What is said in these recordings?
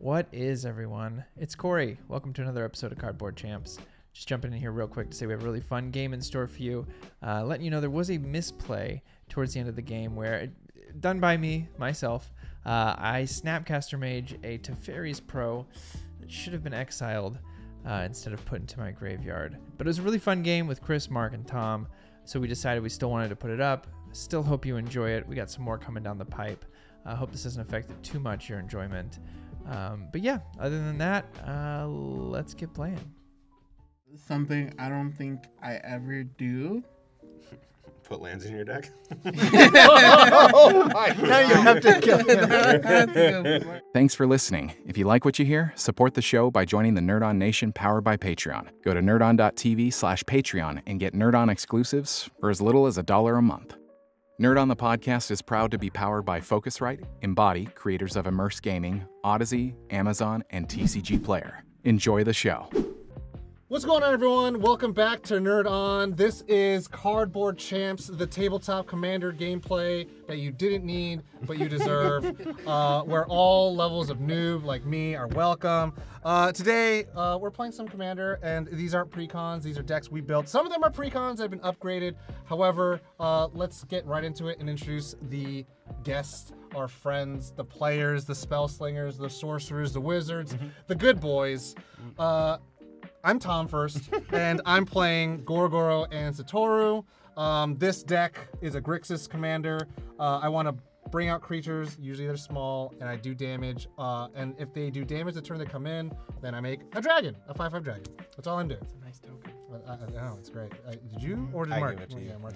What is, everyone? It's Corey. Welcome to another episode of Cardboard Champs. Just jumping in here real quick to say we have a really fun game in store for you. Letting you know there was a misplay towards the end of the game where, done by me, myself, I Snapcaster Mage a Teferi's Pro that should have been exiled instead of put into my graveyard. But it was a really fun game with Chris, Mark, and Tom, so we decided we still wanted to put it up. Still hope you enjoy it. We got some more coming down the pipe. I hope this doesn't affect it too much, your enjoyment. But yeah, other than that, let's get playing. Something I don't think I ever do. Put lands in your deck? Oh my God. Now you have to kill him. Thanks for listening. If you like what you hear, support the show by joining the Nerd On Nation powered by Patreon. Go to nerdon.tv/Patreon and get Nerd On exclusives for as little as $1 a month. Nerd On the Podcast is proud to be powered by Focusrite, Embody, creators of Immerse Gaming, Odyssey, Amazon, and TCG Player. Enjoy the show. What's going on, everyone? Welcome back to Nerd On. This is Cardboard Champs, the tabletop commander gameplay that you didn't need, but you deserve, where all levels of noob like me are welcome. Today, we're playing some commander, and these aren't precons. These are decks we built. Some of them are precons that have been upgraded. However, let's get right into it and introduce the guests, our friends, the players, the spell slingers, the sorcerers, the wizards, the good boys. I'm Tom first, and I'm playing Gorogoro and Satoru. This deck is a Grixis commander. I want to bring out creatures, usually they're small, and I do damage. And if they do damage the turn they come in, then I make a dragon, a 5/5 dragon. That's all I'm doing. It's a nice token. I know, it's great. Did you, or did I Mark? gave it to you. Yeah, Mark.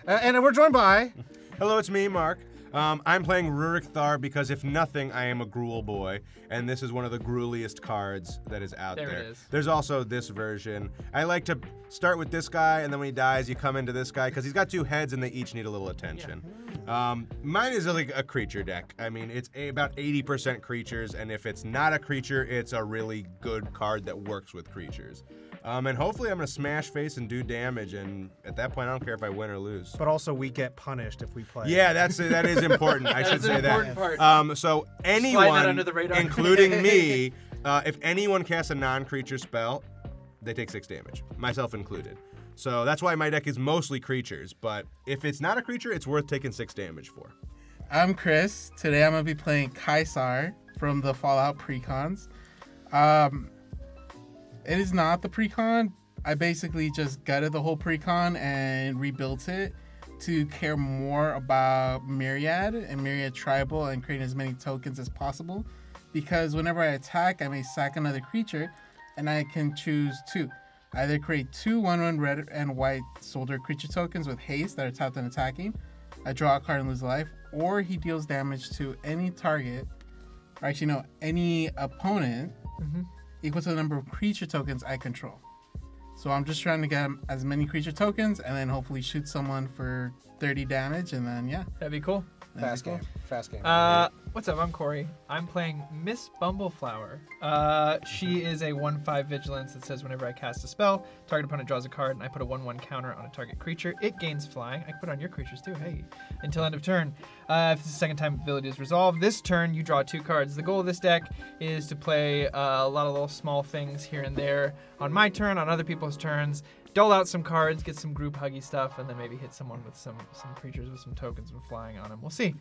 And we're joined by... Hello, it's me, Mark. I'm playing Rurik Thar because, if nothing, I am a Gruul boy, and this is one of the grueliest cards that is out there. There it is. There's also this version. I like to start with this guy, and then when he dies, you come into this guy, because he's got two heads, and they each need a little attention. Mine is like a creature deck. I mean, it's about 80% creatures, and if it's not a creature, it's a really good card that works with creatures. And hopefully I'm going to smash face and do damage, and at that point, I don't care if I win or lose. But also, we get punished if we play. Yeah, that is important. I should say that. Part. So that anyone, under the radar. including me, if anyone casts a non-creature spell, they take 6 damage, myself included. So that's why my deck is mostly creatures. But if it's not a creature, it's worth taking 6 damage for. I'm Chris. Today I'm gonna be playing Kaisar from the Fallout precons. It is not the precon. I basically just gutted the whole precon and rebuilt it to care more about Myriad and Myriad Tribal and creating as many tokens as possible. Because whenever I attack, I may sack another creature, and I can choose 2. Either create 2 1/1 red and white soldier creature tokens with haste that are tapped and attacking. I draw a card and lose a life, or he deals damage to any target, or actually no, any opponent. Equal to the number of creature tokens I control. So I'm just trying to get as many creature tokens and then hopefully shoot someone for 30 damage, and then yeah. That'd be cool. Fast game. Fast game. What's up? I'm Corey. I'm playing Miss Bumbleflower. She is a 1/5 vigilance that says whenever I cast a spell, target opponent draws a card, and I put a 1/1 counter on a target creature. It gains flying. I can put it on your creatures too. Hey, until end of turn. If it's the second time ability is resolved, this turn you draw 2 cards. The goal of this deck is to play a lot of little small things here and there on my turn, on other people's turns. Dole out some cards, get some group huggy stuff, and then maybe hit someone with some creatures with some tokens and flying on them. We'll see.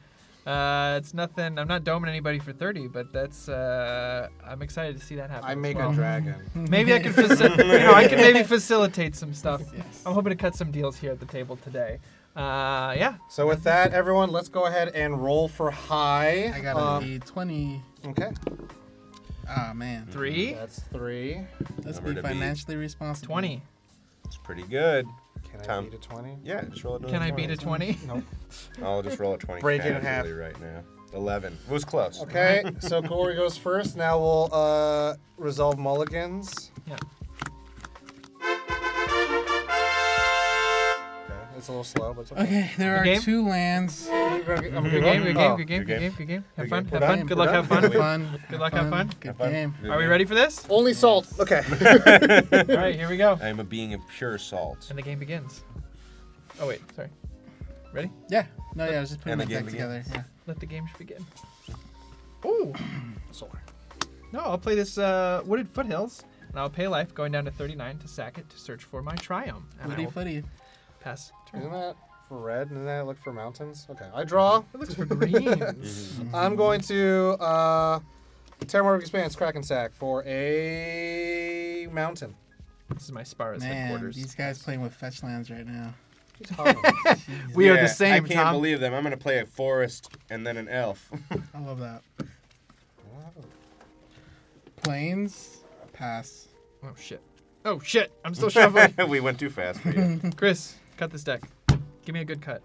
It's nothing. I'm not doming anybody for 30, but that's. I'm excited to see that happen. I make a dragon. Maybe I can I can maybe facilitate some stuff. Yes. I'm hoping to cut some deals here at the table today. Yeah. So with that, everyone, let's go ahead and roll for high. I got a 20. Okay. Ah, man. 3, That's 3. Let's Number be to beat. financially responsible. 20. It's pretty good. Can Tom. I beat a 20? Yeah, just roll it. Can I beat a 20? Nope. I'll just roll a 20. Break it in casually half. right now. 11. It was close. Okay, so Corey goes first. Now we'll resolve mulligans. Yeah. Okay, it's a little slow, but it's okay. Okay, there Good are game? 2 lands. Good game. Good Oh. game. Good game. Have Good fun. game. Have We're fun. done. Good luck. Have fun. Have fun. Good luck, have fun. Good Have fun. game. Good Are we game. ready for this? Only salt. Okay. All right, here we go. I am a being of pure salt. And the game begins. Oh wait, sorry. Ready? Yeah. No, yeah, I was just putting And that the deck game together. begins. Yeah. Let the game begin. Ooh, Solar. No, I'll play this Wooded Foothills, and I'll pay life, going down to 39 to sack it to search for my Triumph. And I Footy will footy. pass turn. Isn't that for red? Doesn't that look for mountains? Okay, I draw. It looks for greens. I'm going to Terramorphic Expanse Kraken Sack for a mountain. This is my Sparrows Man, headquarters. these guys playing with fetch lands right now. We are Yeah, the same, I can't Tom. believe them. I'm gonna play a forest and then an elf. I love that. Plains, pass. Oh shit. Oh shit. I'm still shuffling. We went too fast for you. Chris, cut this deck. Give me a good cut.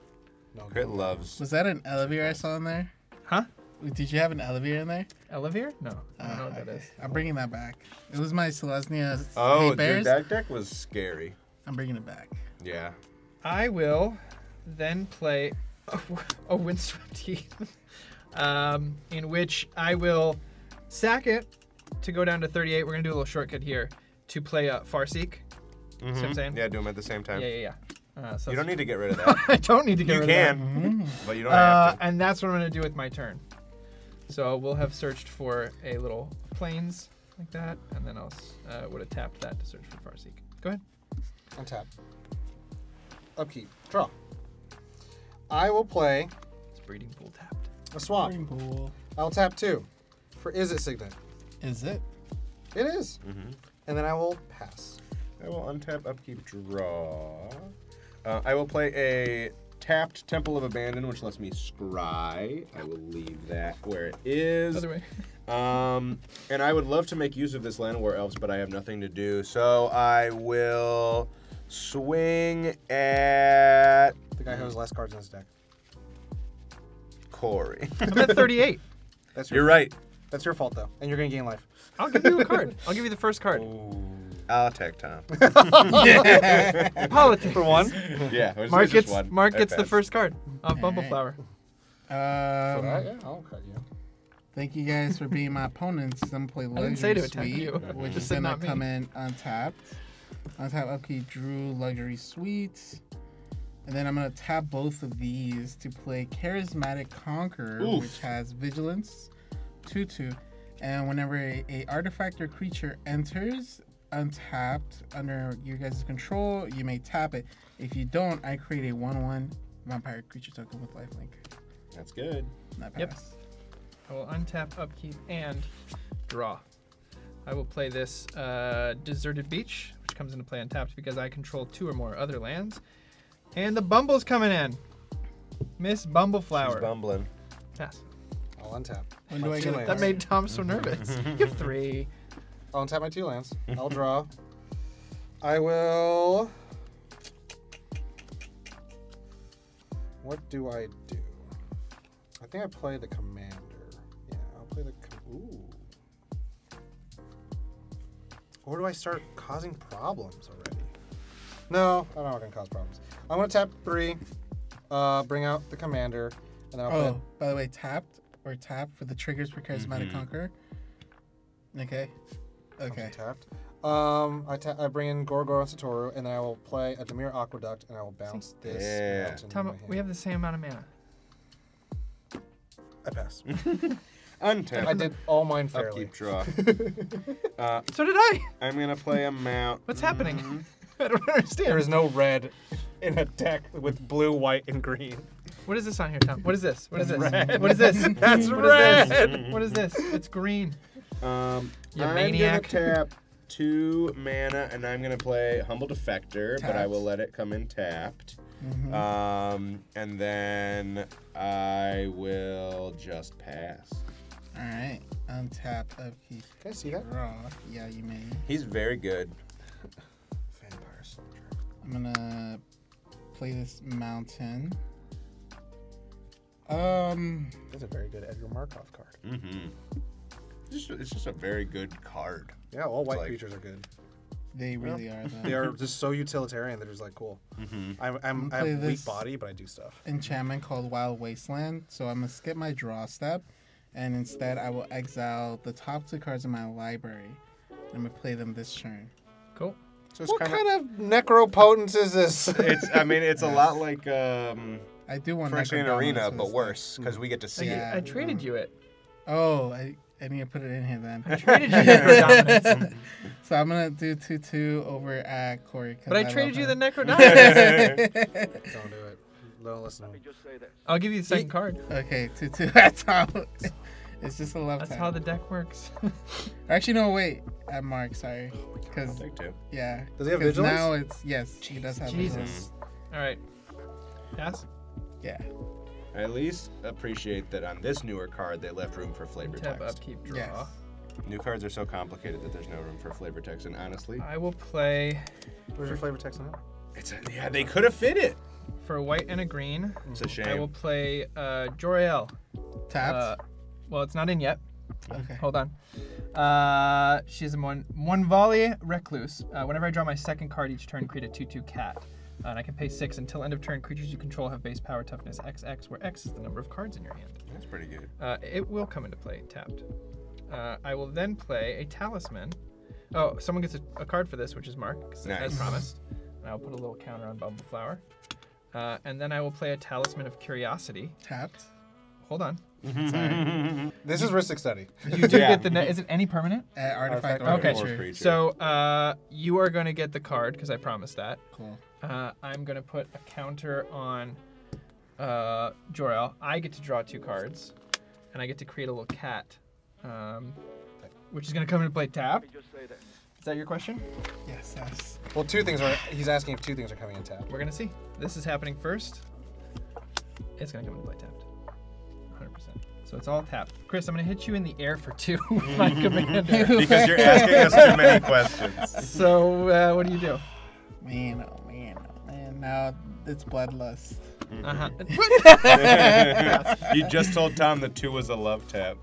No, Crit loves. Was that an Elevir I saw in there? Huh? Did you have an Elevir in there? Elevir? No. I don't know what that Okay. is. I'm bringing that back. It was my Selesnya Oh, Hate dude, Bears. that deck was scary. I'm bringing it back. Yeah. I will then play a Windswept Heath, in which I will sack it to go down to 38. We're going to do a little shortcut here to play Farseek. See what I'm saying? Yeah, do them at the same time. Yeah. So You don't need to get rid of that. I don't need to get You rid can, of that. but you don't have to. And that's what I'm going to do with my turn. So we'll have searched for a little plains like that, and then I'll would have tapped that to search for Farseek. Go ahead. Untap. Upkeep. Draw. I will play It's Breeding Pool tapped. a swamp. Pretty cool. I'll tap 2 for Is It Signet. Is it? It is. And then I will pass. I will untap, upkeep, draw. I will play a tapped Temple of Abandon, which lets me scry. I will leave that where it is. Other way. And I would love to make use of this Land War Elves, but I have nothing to do. So I will swing at The guy who has less cards in his deck. Corey. I'm at 38. That's You're right. That's your fault though, and you're gonna gain life. I'll give you a card. I'll give you the first card. I'll attack Tom. Politics. For one. Yeah, it was Mark just gets one. Mark I gets the passed. first card of Bumbleflower. For that, Um, yeah, I'll cut you. Thank you guys for being my opponents. I'm gonna play didn't say Luxury to attack Suite, you. which Just is said gonna not me. come in untapped. Untap upkeep, drew Luxury Suite. And then I'm gonna tap both of these to play Charismatic Conqueror, Oof. which has Vigilance, 2/2. And whenever a artifact or creature enters untapped under your guys' control, you may tap it. If you don't, I create a 1/1 vampire creature token with lifelink. That's good. That Yep. pass. I will untap, upkeep, and draw. I will play this Deserted Beach, which comes into play untapped because I control 2 or more other lands. And the Bumble's coming in. Miss Bumbleflower. She's bumbling. Pass. I'll untap. When my do I two get lands. That made Tom so nervous. You have 3. I'll untap my 2 lands. I'll draw. I will. What do I do? I think I play the commander. Yeah, I'll play the. Ooh. Or do I start causing problems already? No, I'm not gonna cause problems. I'm gonna tap 3, bring out the commander, and then I'll play. Oh, by the way, tapped or tap for the triggers for Charismatic Conqueror. Okay. Okay. Tapped. I bring in Gorgor and Satoru, and then I will play a Dimir Aqueduct, and I will bounce this Yeah. mountain. Tom, in my we hand. have the same amount of mana. I pass. Untap. I did all mine fairly. Upkeep, draw. So did I. I'm gonna play a mount. What's happening? I don't understand. There is no red in a deck with blue, white, and green. What is this on here, Tom? What is this? What is this? red. What is this? That's What is this? red. What is this? It's green. You I'm maniac. gonna tap 2 mana, and I'm gonna play Humble Defector, but I Tapped. will let it come in tapped. Mm-hmm. And then I will just pass. All right. Untap, upkeep, Can I see that? draw. Yeah, you may. He's very good. Vampire Soldier. I'm gonna play this mountain. Um, That's a very good Edgar Markov card. Mm-hmm. It's just a very good card. Yeah, all white like- creatures are good. they really are. Though. They are just so utilitarian. They're just like cool. I have play a weak this. body, but I do stuff. Enchantment called Wild Wasteland. So I'm gonna skip my draw step, and instead I will exile the top 2 cards in my library. I'm gonna play them this turn. Cool. So it's What kinda, kind of necropotence is this? it's a lot like I do want Phyrexian Necrodominance Arena, for but this worse because we get to see Yeah. it. I traded you it. deck. Oh, I I need to put it in here then. I traded you the Necrodominance. So I'm gonna do 2/2 over at Corey. But I traded you the neck. Necrodominance. Don't do it. Don't listen to me. I'll give you the second card. Okay, 2/2 at top. It's just a love That's tap. how the deck works. Actually, no, wait. At Mark, sorry. Because, Take two. yeah. Does he have 'Cause vigilance? Now it's, yes, he does have Jesus. vigilance. All right. Pass. Yeah. I at least appreciate that on this newer card they left room for flavor Tab text. upkeep draw. Yes. New cards are so complicated that there's no room for flavor text, and honestly, I will play Where's your flavor text on it? yeah, they could have fit it. for a white and a green. It's a shame. I will play Jor-El. Tapped? Well, it's not in yet. Okay. Hold on. She's a one volley recluse. Whenever I draw my second card each turn, create a 2/2 cat. And I can pay 6 until end of turn. Creatures you control have base power toughness XX, where X is the number of cards in your hand. That's pretty good. It will come into play tapped. I will then play a talisman. Oh, someone gets a card for this, which is Mark, as Nice. promised. And I'll put a little counter on Bumbleflower. And then I will play a Talisman of Curiosity. Tapped? Hold on. Sorry. This is Ristic Study. You do Yeah. get the is it any permanent? Artifact or Okay. creature. So you are going to get the card because I promised that. Cool. I'm going to put a counter on Jor-El. I get to draw 2 cards, and I get to create a little cat, which is going to come into play tap. Is that your question? Yes, yes. Well, 2 things are. He's asking if 2 things are coming in tap. We're going to see. This is happening first. It's going to come into play tapped. 100%. So it's all tapped. Chris, I'm going to hit you in the air for 2, my commander. Because you're asking us too many questions. So what do you do? Man, oh man, oh man. Now it's bloodlust. Uh-huh. You just told Tom that 2 was a love tap.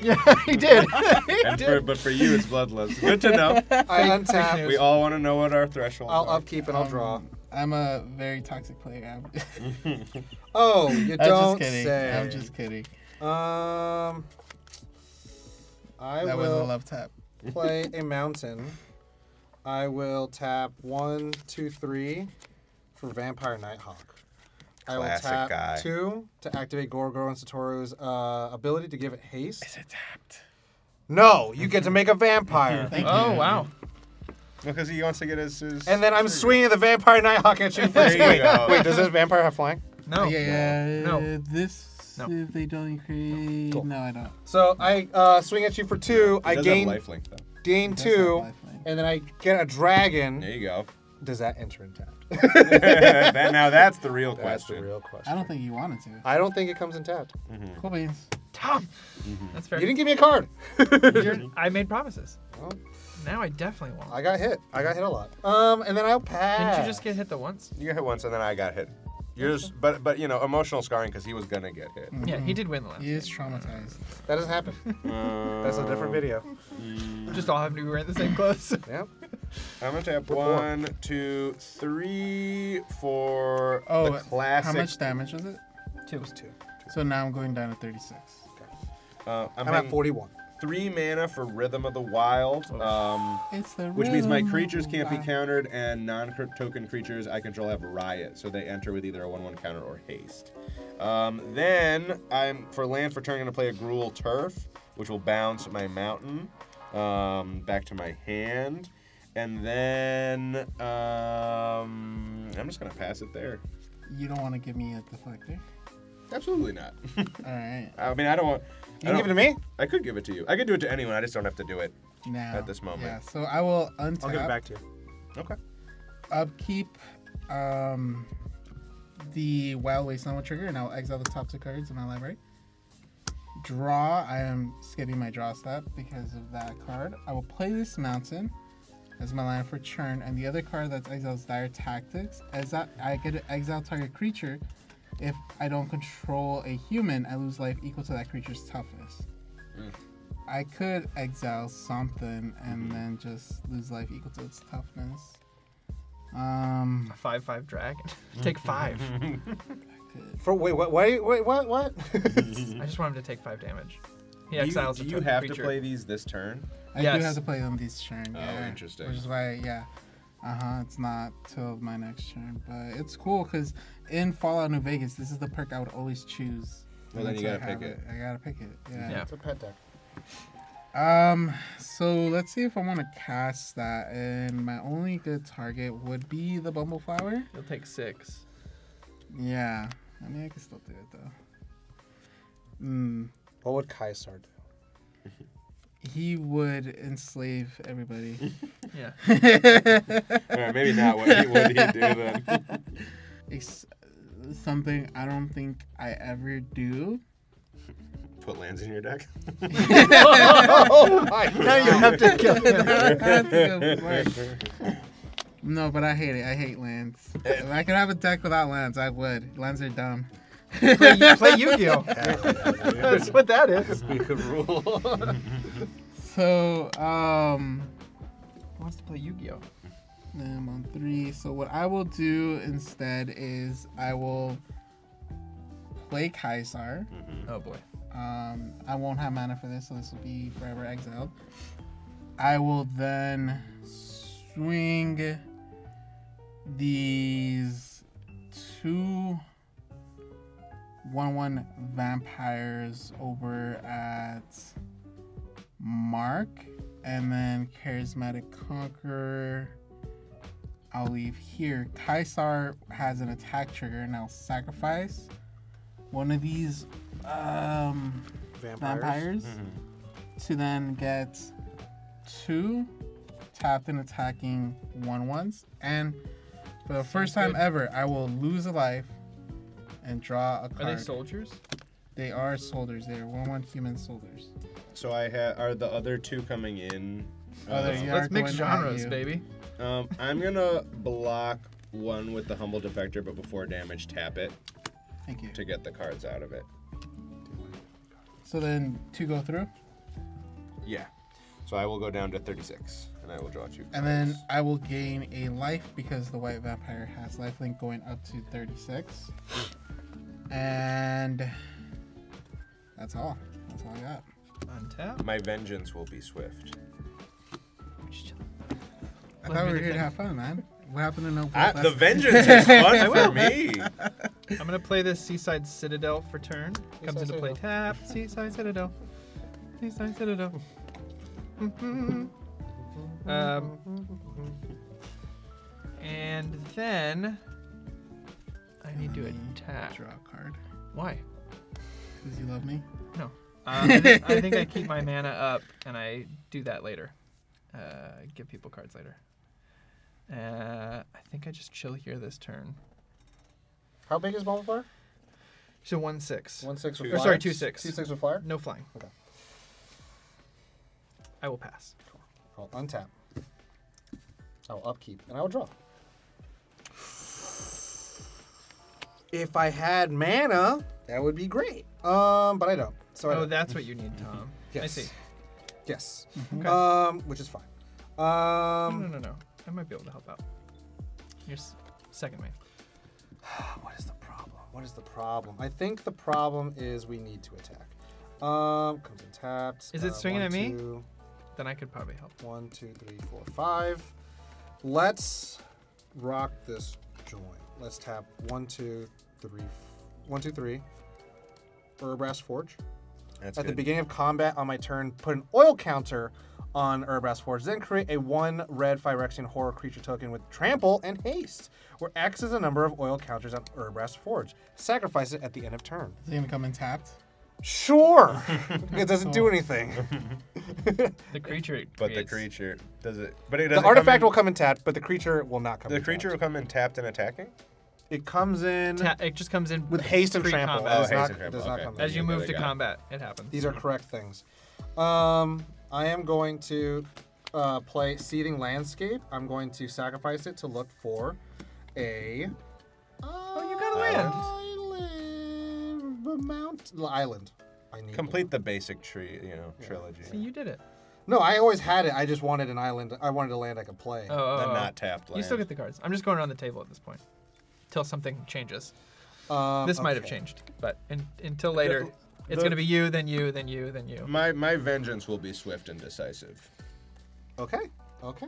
Yeah, he did. But for you, it's bloodlust. Good to know. I untap. We all want to know what our thresholds I'll are. upkeep and I'll draw. I'm a very toxic player. Oh, you I'm don't just kidding. say. I'm just kidding. I That was a will love tap. play a mountain. I will tap 1, 2, 3 for Vampire Nighthawk. I will Classic tap guy. 2 to activate Gorgoro and Satoru's ability to give it haste. Is it tapped? No, you get to make a vampire. Thank Oh, you. wow. Because he wants to get his And then I'm swinging the Vampire Nighthawk at you. There you go. Wait, does this vampire have flying? No. Yeah, No. This, No. if they don't create... Cool. No, I don't. So I swing at you for 2. I He does have gain lifelink, though. It does have 2, lifeline. and then I get a dragon. There you go. Does that enter in tapped? Now that's the real That's question. the real I question. don't think you wanted to. I don't think it comes in tapped. Cool beans. Tom. That's fair. You didn't give me a card. I made promises. Well, Now I definitely won't. I got hit. I got hit a lot. And then I'll pass. Didn't you just get hit the once? You got hit once and then I got hit. Yours, but you know, emotional scarring because he was gonna get hit. Yeah, he did win the last. He is traumatized. That doesn't happen. That's a different video. Just all happened to be wearing the same clothes. Yep. I'm gonna tap 1, 2, 3 for Oh, the classic. how much damage was it? 2. 2. So now I'm going down to 36. I'm I'm having at 41. 3 mana for Rhythm of the Wild, It's the which means my rhythm creatures of can't be life. countered, and non-token creatures I control have Riot, so they enter with either a 1/1 counter or haste. Then I'm for land for turn gonna play a Gruul Turf, which will bounce my mountain back to my hand, and then I'm just gonna pass it there. You don't want to give me a deflector? Absolutely not. All right. I mean, I don't want. You can give it to me? I could give it to you. I could do it to anyone. I just don't have to do it. Now. At this moment. Yeah, so I will untap. I'll give it back to you. Okay. Upkeep the Wild Wasteland will trigger, and I'll exile the top 2 cards in my library. Draw. I am skipping my draw step because of that card. I will play this mountain as my land for turn, and the other card that's exiled is Dire Tactics. As that, I get to exile target creature. If I don't control a human, I lose life equal to that creature's toughness. I could exile something and then just lose life equal to its toughness. A 5/5 dragon. Take 5. For wait, what? What? I just want him to take 5 damage. He exiles Do a you token have creature. to play these this turn? I Yes. do have to play them this turn. Oh, Yeah, interesting. Which is why, yeah. It's not till my next turn, but it's cool because in Fallout New Vegas, this is the perk I would always choose. Well, then you until I gotta have pick it. I gotta pick it. Yeah. Yeah. It's a pet deck. So let's see if I want to cast that, and my only good target would be the Bumbleflower. You'll take 6. Yeah, I mean I can still do it though. What would Kaisar do? He would enslave everybody. Yeah. All right, maybe not. What would he do then? It's something I don't think I ever do. Put lands in your deck. Oh my god! Now you have to kill him. That's a good point. No, but I hate it. I hate lands. If I could have a deck without lands, I would. Lands are dumb. Play Yu-Gi-Oh. That's what that is. We could rule. So, Who wants to play Yu-Gi-Oh? I'm on 3. So what I will do instead is I will play Kaisar. Oh boy. I won't have mana for this, so this will be forever exiled. I will then swing these 2 1/1 vampires over at Mark, and then Charismatic Conqueror I'll leave here. Kaisar has an attack trigger, and I'll sacrifice one of these vampires to then get 2 tapped and attacking 1/1s. And for the first time ever, I will lose a life and draw a card. Are they soldiers? They are soldiers. They are 1/1 human soldiers. So are the other 2 coming in? Let's mix genres, baby. I'm gonna block 1 with the Humble Defector, but before damage, tap it Thank you. to get the cards out of it. So then 2 go through, Yeah. So I will go down to 36, and I will draw 2 cards. and then I will gain a life because the white vampire has lifelink going up to 36. And that's all. That's all I got. Untap. My vengeance will be swift. I thought we were here to have fun, man. What happened to no? The vengeance is fun for me. I'm gonna play this Seaside Citadel for turn. Comes into play tap. Seaside Citadel. Seaside Citadel. And then I need to attack. Draw a card. Why? Because you love me. No. I think I keep my mana up and I do that later. Give people cards later. I think I just chill here this turn. How big is Bumbleflower? So 1/6. 1/6 with Or flyer? sorry, 2/6. 2/6 with flyer? No flying. Okay. I will pass. I'll untap. I'll upkeep, and I will draw. If I had mana, that would be great. But I don't. So I Oh, don't. that's what you need, Tom. I Yes. see. Yes. Okay. Which is fine. No. I might be able to help out. Your second wave. What is the problem? What is the problem? I think the problem is we need to attack. Comes in tapped. Is it swinging at me? 2, Then I could probably help. 1, 2, 3, 4, 5. Let's rock this joint. Let's tap 1, 2, 3. 1, 2, 3. Urbrass Forge. That's At good. the beginning of combat on my turn, put an oil counter on Urbrass Forge. Then create a 1 red Phyrexian horror creature token with trample and haste, where X is the number of oil counters on Urbrass Forge. Sacrifice it at the end of turn. Is it gonna come in tapped? Sure. It doesn't do anything. The creature. But the creates- creature does it. But it The doesn't. artifact will come in tapped, but the creature will not come The in creature will tapped. come in tapped and attacking. It comes in It just comes in with haste and trample. pre-combat. Oh, It does haste not- and trample, does not okay. come in. As you Yeah, move they to got it. combat, it happens. These are correct things. I am going to play Seething Landscape. I'm going to sacrifice it to look for a. Oh, you got a land. Island. I need Complete the basic trilogy. See, you did it. No, I always had it. I just wanted an island. I wanted a land I could play. Oh, The not tapped land. You still get the cards. I'm just going around the table at this point. Till something changes. This might have Okay. changed, but until later, it's going to be you, then you, then you, then you. My vengeance will be swift and decisive. Okay. Okay.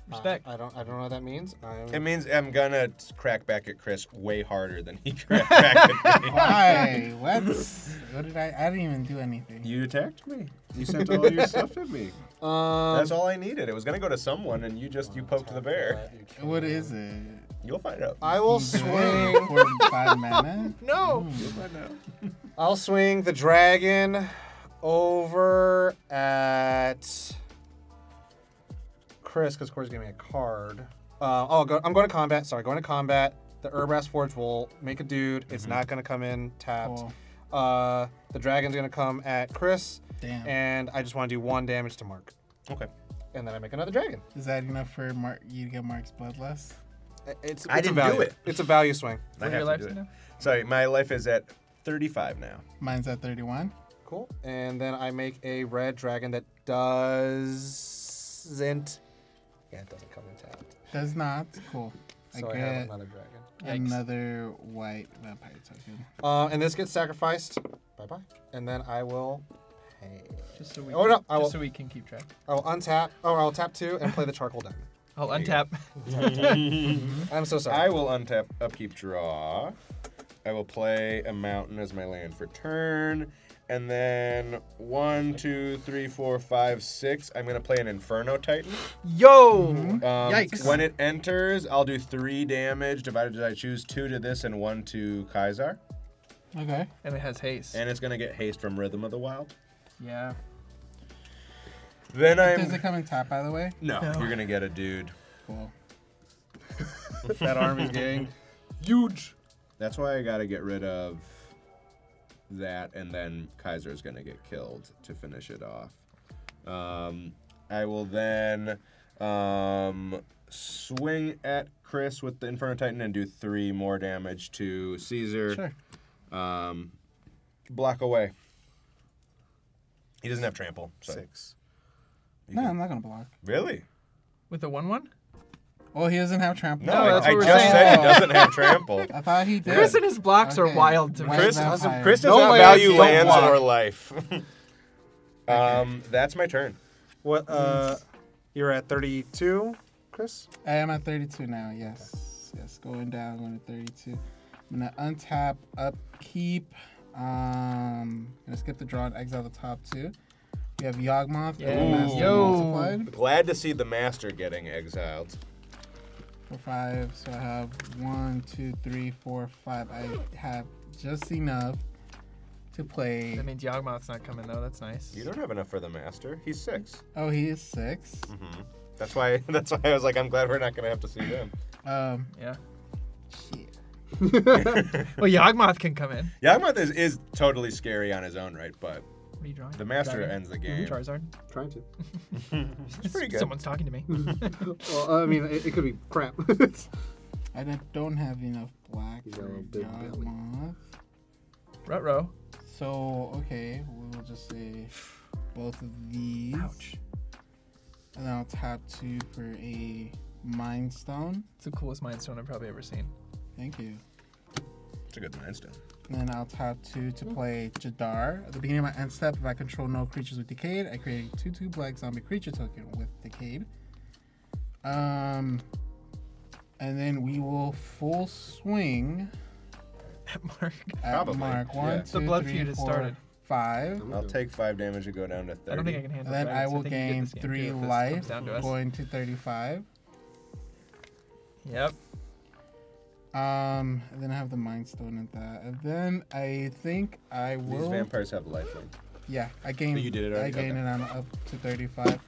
Respect. I don't know what that means. It means I'm gonna crack back at Chris way harder than he cracked back at me. Why? What did I didn't even do anything. You attacked me. You sent all your stuff at me. That's all I needed. It was gonna go to someone, and you poked the bear. What is it? You'll find out. I will swing. For 5 mana? No. You'll find out. I'll swing the dragon over at Chris because Corey's giving me a card. I'm going to combat. Sorry, going to combat. The Urbrass Forge will make a dude. It's not going to come in tapped. Cool. The dragon's going to come at Chris. Damn. And I just want to do 1 damage to Mark. Okay. And then I make another dragon. Is that enough for you to get Mark's bloodlust? It's I a didn't value. do it. It's a value swing. What I are your have to lives do it. now? Sorry, my life is at 35 now. Mine's at 31. Cool. And then I make a red dragon that doesn't. Yeah, it doesn't come in tapped. Does not. Cool. So I I have get another dragon. Yikes. another white vampire token. And this gets sacrificed. Bye bye. And then I will pay. Just so we. Oh, no, I will- Just so we can keep track. I will untap. Oh, I'll tap 2 and play the charcoal diamond. I'll There you untap. I'm so sorry. I will untap, upkeep, draw. I will play a mountain as my land for turn. And then 1, 2, 3, 4, 5, 6. I'm going to play an Inferno Titan. Yo! Yikes. When it enters, I'll do 3 damage divided by I choose 2 to this and 1 to Kaisar. Okay. And it has haste. And it's going to get haste from Rhythm of the Wild. Yeah. Then Does it I'm... come in tap, by the way? No, No. you're going to get a dude. Cool. that army's getting huge. That's why I got to get rid of that, and then Kaiser's going to get killed to finish it off. I will then swing at Chris with the Inferno Titan and do 3 more damage to Caesar. Sure. Block away. He doesn't have trample. So. 6. No, I'm not going to block. Really? With the 1/1? Oh, he doesn't have trample. No, No, that's I what we're just saying. said he doesn't have trample. I thought he did. Chris and his blocks are Okay. wild to me. White Chris vampire. does No not lands, value don't lands block. or life. That's my turn. What? You're at 32, Chris. I am at 32 now, yes. Yes, going down, going to 32. I'm going to untap, upkeep. Gonna skip the draw and exile the top 2. We have Yawgmoth Yeah. and Master Yo. multiplied Glad to see the master getting exiled. for 5. So I have 1, 2, 3, 4, 5. I have just enough to play. That means Yawgmoth's not coming though. That's nice. You don't have enough for the master. He's 6. Oh, he is 6. That's why I was like, I'm glad we're not gonna have to see him. Yeah. Shit. Well, Yawgmoth can come in. Yawgmoth is totally scary on his own right, but What are you drawing? the master Dragon? ends the game. Charizard. Trying to. It's pretty good. Someone's talking to me. Well, I mean, it could be crap. I don't have enough black He's for got a big belly. Yawgmoth. Ruh-roh. So, okay, we'll just say both of these. Ouch. And then I'll tap 2 for a Mind Stone. It's the coolest Mind Stone I've probably ever seen. Thank you. It's a good milestone. And then I'll tap 2 to play Jadar. At the beginning of my end step, if I control no creatures with Decayed, I create a 2/2 black zombie creature token with Decayed. And then we will full swing Mark. at Probably, Mark. yeah. 1, The 2, blood 3, feud has 4, started. 5. I'll take 5 damage to go down to 30. I don't think I can handle And then dragons. I will think you get gain this game 3 too if this life, comes down to us. going to 35. Yep. And then I have the Mind Stone and that. And then I think I will. These vampires have lifelink. Yeah, I gained. You did it already? I gained Okay. it on up to 35.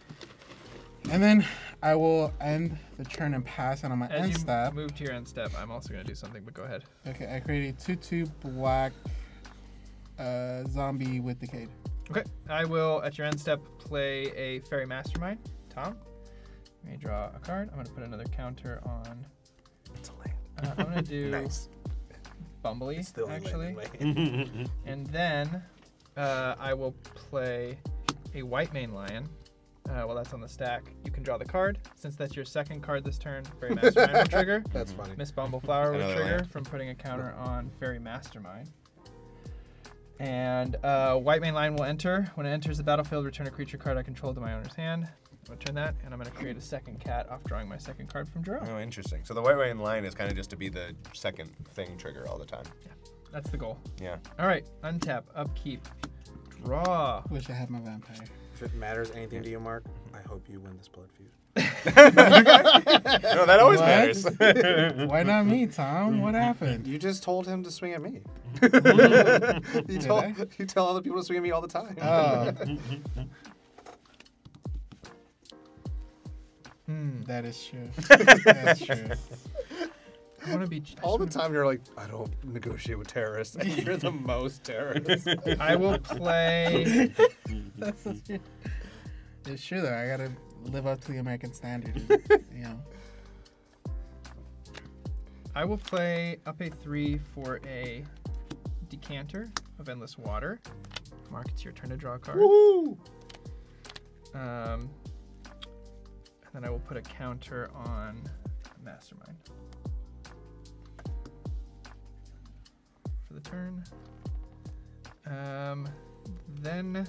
And then I will end the turn and pass, and on my As end you step. move to your end step, I'm also going to do something, but go ahead. Okay, I created 2/2 black zombie with Decayed. Okay. I will, at your end step, play a Fairy Mastermind. Tom, let me draw a card. I'm going to put another counter on. It's a land. I'm going to do Nice. Bumbly, Still actually. land. And then I will play a White Mane Lion. Well, that's on the stack. You can draw the card. Since that's your second card this turn, Fairy Mastermind will trigger. That's funny. Miss Bumbleflower will Another trigger land. from putting a counter on Fairy Mastermind. And White Mane Lion will enter. When it enters the battlefield, return a creature card I control to my owner's hand. I'm gonna turn that, and I'm gonna create a second cat off drawing my second card from draw. Oh, interesting. So the white line is kind of just to be the second thing trigger all the time. That's the goal. Yeah. All right, untap, upkeep, draw. Wish I had my vampire. If it matters anything to you, Mark, I hope you win this blood feud. No, that always What? matters. Why not me, Tom? What happened? You just told him to swing at me. Did You tell other people to swing at me all the time. Oh. That is true. That's true. I want to be. all the time you're like, I don't negotiate with terrorists. And you're the most terrorist. I will play. That's so true. It's true though. I gotta live up to the American standard. You know. I will play up a 3 for a decanter of endless water. Mark, it's your turn to draw a card. And then I will put a counter on Mastermind for the turn. Then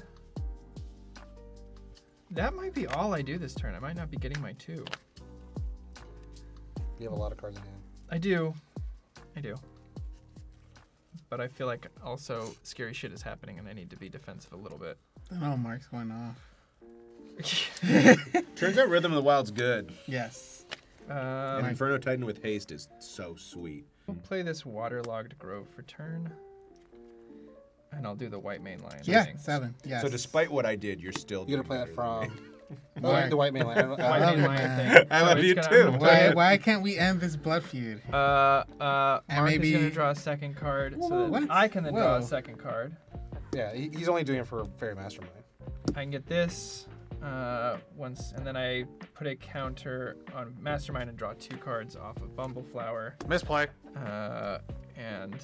that might be all I do this turn. I might not be getting my 2. You have a lot of cards in hand. I do. But I feel like also scary shit is happening and I need to be defensive a little bit. Oh, Mark's going off. Turns out Rhythm of the Wild's good. Yes. And Inferno Titan with haste is so sweet. I'll play this Waterlogged Grove for turn. And I'll do the white main line. Yeah, thing. 7. Yes. So despite what I did, you're still You're doing gonna play that better than from me. the white main line. White love main it, line man. thing. I love it's you gonna- too. I'm gonna play Why can't we end this blood feud? Mark maybe- is gonna draw a second card so that What? I can then draw a Whoa. second card. Yeah, he's only doing it for Fairy Mastermind. I can get this once, and then I put a counter on Mastermind and draw 2 cards off of Bumbleflower. Misplay. And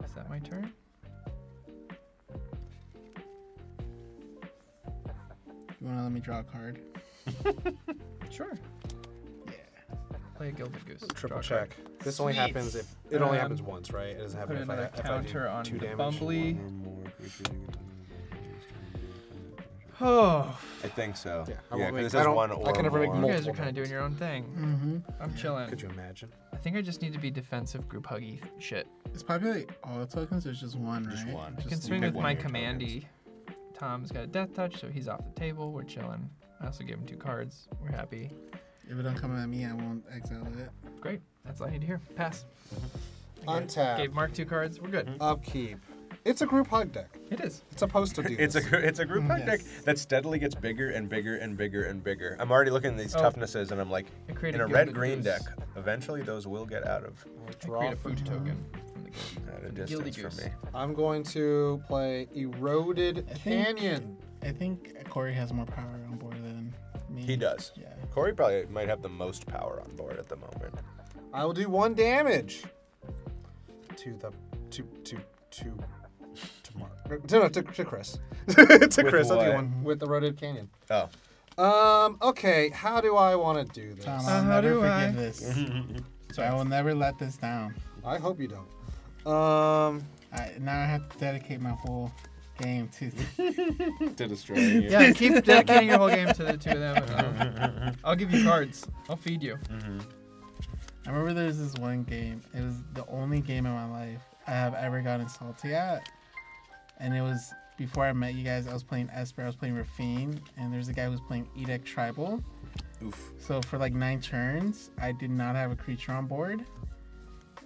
is that my turn? You wanna let me draw a card? Sure. Yeah. Play a Gilded Goose. Triple Draw a check. card. This only Sweet. happens if it only Um, happens once, right? It doesn't Put happen if I another do counter on 2 the damage. Bumbly. Oh, I think so. Yeah, I Yeah, won't 'cause make- it I says don't- 1 I or can never make more. you guys are multiple kind of doing damage. your own thing. Mm-hmm. I'm chilling. Could you imagine? I think I just need to be defensive group huggy shit. It's probably like all the tokens or just one, right? Just one. I Just can swing pick with one my of your commandy. Tom's got a death touch, so he's off the table. We're chilling. I also gave him 2 cards. We're happy. If it don't come at me, I won't exile it. Great. That's all I need to hear. Pass. Untap. Gave Mark 2 cards. We're good. Upkeep. It's a group hug deck. It is. It's supposed to do It's this. a group hug deck Yes. that steadily gets bigger and bigger and bigger and bigger. I'm already looking at these Oh. toughnesses and I'm like, I created in a Gilded red-green Goose. deck, eventually those will get out of I Draw create a for food turn. token from the guild. at a The Gildy distance from Goose. me. I'm going to play Eroded I think- Canyon. I think Corey has more power on board than me. He does. Yeah. Corey probably might have the most power on board at the moment. I will do 1 damage to Mark. No, to Chris. To Chris, I'll do what? 1 with Eroded Canyon. Oh. Okay, how do I want to do this? Tom, How I'll never do I? forgive this. So I will never let this down. I hope you don't. Now I have to dedicate my whole game to. To destroying you. Yeah, keep dedicating your whole game to the 2 of them. And, I'll give you cards. I'll feed you. I remember there was this one game. It was the only game in my life I have ever gotten salty at, and it was before I met you guys. I was playing Esper. I was playing Rafine, and there's a guy who was playing Edict Tribal. Oof. So for like 9 turns, I did not have a creature on board.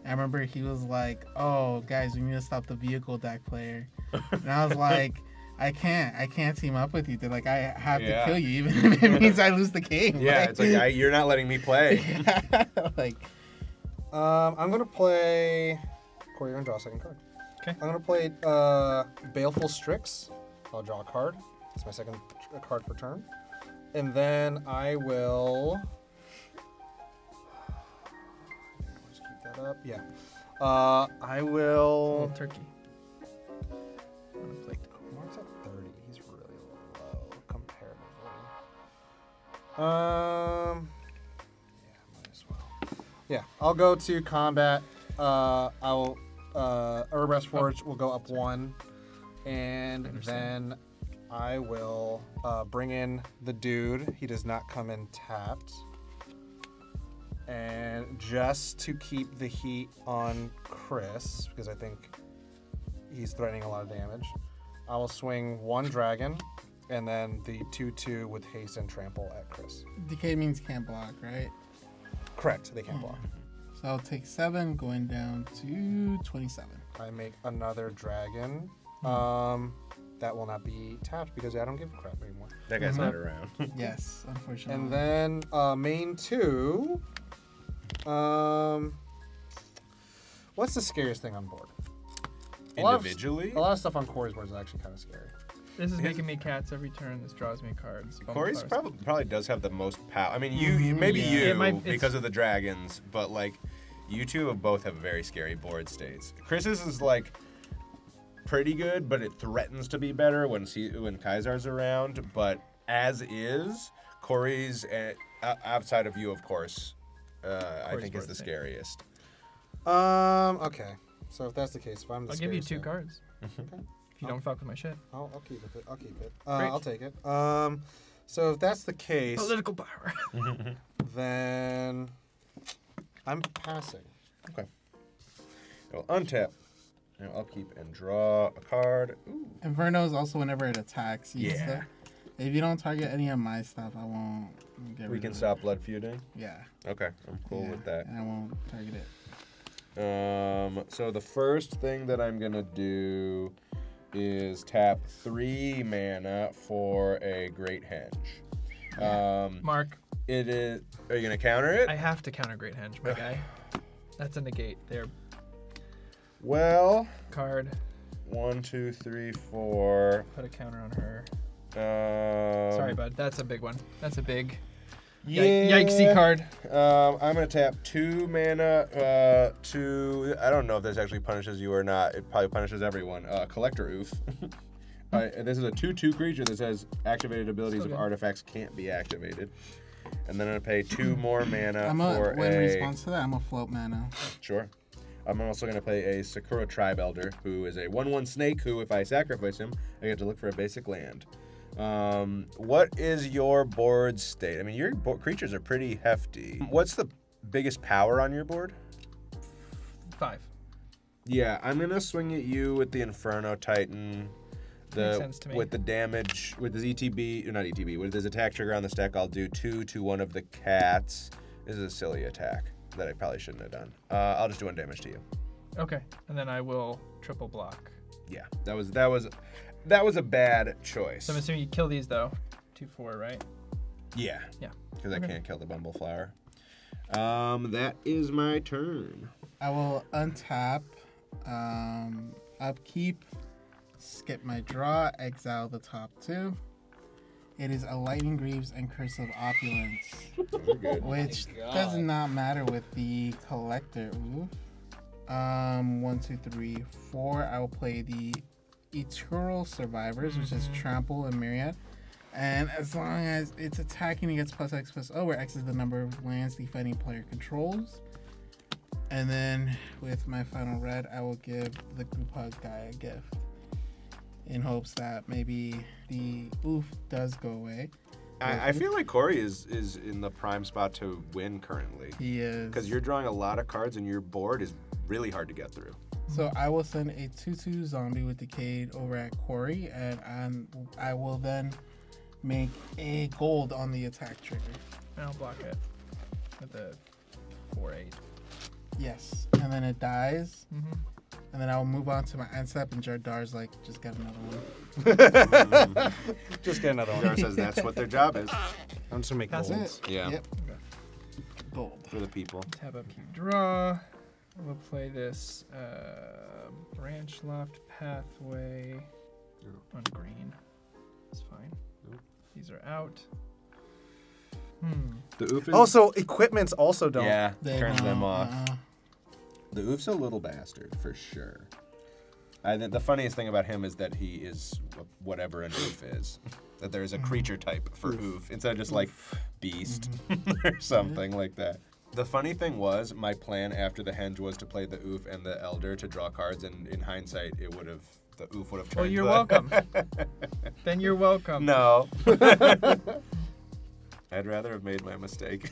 I remember he was like, "Oh, guys, we need to stop the vehicle deck player," and I was like, "I can't team up with you. Dude. Like, I have to Yeah. kill you, even if it means I lose the game." Yeah, it's like you're not letting me play. like, I'm gonna play. Corey, you're gonna draw a second card. Okay. I'm gonna play Baleful Strix. I'll draw a card. It's my second card for turn, and then I will. Let's keep that up. Yeah. I will. Little turkey. On a plate. Mark's at 30. He's really low comparatively. Yeah, might as well. Yeah, I'll go to combat. I will. Urbrass Forge will go up 1, and then I will bring in the dude. He does not come in tapped. And just to keep the heat on Chris, because I think he's threatening a lot of damage, I will swing 1 dragon and then the 2/2 with haste and trample at Chris. Decay means can't block, right? Correct, they can't block. So I'll take 7, going down to 27. I make another dragon. That will not be tapped because I don't give a crap anymore. That guy's not around. Yes, unfortunately. And then main 2. What's the scariest thing on board? Individually? A lot of stuff on Corey's board is actually kind of scary. This is making me cats every turn. This draws me cards. Corey's Bumbleflowers. probably does have the most power. I mean, maybe Yeah. you It might- because of the dragons, but like you two both have very scary board states. Chris's is like pretty good, but it threatens to be better when Kaisar's around. But as is, Corey's outside of you, of course, I think is board the state. scariest. Okay. So if that's the case, if I'm the I'll give you scariest 2 thing- cards. Okay. If you don't fuck with my shit. I'll keep it. I'll keep it. Great. I'll take it. So if that's the case, Political power. then I'm passing. Okay. I'll untap. And I'll keep and draw a card. Ooh. Inferno is also whenever it attacks. You Yeah. If you don't target any of my stuff, I won't get We rid can of stop blood feuding. it. Yeah. Okay, I'm cool Yeah, with that. And I won't target it. So the first thing that I'm gonna do is tap 3 mana for a Great Henge. Mark, It is. Are you gonna counter it? I have to counter Great Henge, my guy. That's a negate. There. Well, Card. 1, 2, 3, 4. Put a counter on her. Sorry, Sorry, bud. That's a big one. That's a big Yeah. yikesy card. I'm gonna tap 2 mana to. I don't know if this actually punishes you or not. It probably punishes everyone. Collector Oof. This is a 2/2 creature that says activated abilities So of good. artifacts can't be activated. And then I'm gonna pay 2 more mana In for a. response to that, I'm a float mana. Sure. I'm also gonna play a Sakura Tribe Elder, who is a 1/1 snake. Who, if I sacrifice him, I get to look for a basic land. What is your board state? I mean, your creatures are pretty hefty. What's the biggest power on your board? 5. Yeah, I'm gonna swing at you with the Inferno Titan. Makes sense to me. With the damage, with his ETB, or not ETB, with his attack trigger on the stack, I'll do 2 to one of the cats. This is a silly attack that I probably shouldn't have done. I'll just do 1 damage to you. Okay. And then I will triple block. Yeah, that was a bad choice. So I'm assuming you kill these though. 2/4, right? Yeah. Yeah. Because I Okay. can't kill the Bumbleflower. That is my turn. I will untap, upkeep, skip my draw, exile the top 2. It is a Lightning Greaves and Curse of Opulence, We're good. which does not matter with the Collector. Oof. 1, 2, 3, 4. I will play the Eternal Survivors, which is Trample and Myriad. And as long as it's attacking, it gets +X/+O, where X is the number of lands the fighting player controls. And then with my final red, I will give the Goopug guy a gift in hopes that maybe the oof does go away. I feel like Corey is in the prime spot to win currently. He is. Because you're drawing a lot of cards and your board is really hard to get through. So I will send a 2/2 zombie with Decayed over at Corey, and I will then make a gold on the attack trigger. And I'll block it with the 4/8. Yes, and then it dies, Mm-hmm. and then I'll move on to my end step, and Jardar's like, just get another one. Just get another one. Jar says that's what their job is. I'm just gonna make That's golds. it. Yeah. Yep. Gold. For the people. Tab up, keep draw. We'll play this Branch Loft Pathway on green. It's fine. These are out. The oof is. Also, equipments also don't. Yeah, They turns them don't, off. The oof's a little bastard for sure. The funniest thing about him is that he is whatever an oof is. That there is a creature type for oof instead of just like beast or something like that. The funny thing was, my plan after the henge was to play the oof and the elder to draw cards, and in hindsight, it would have The oof would have turned. Well, you're the- welcome. Then you're welcome. No. I'd rather have made my mistake.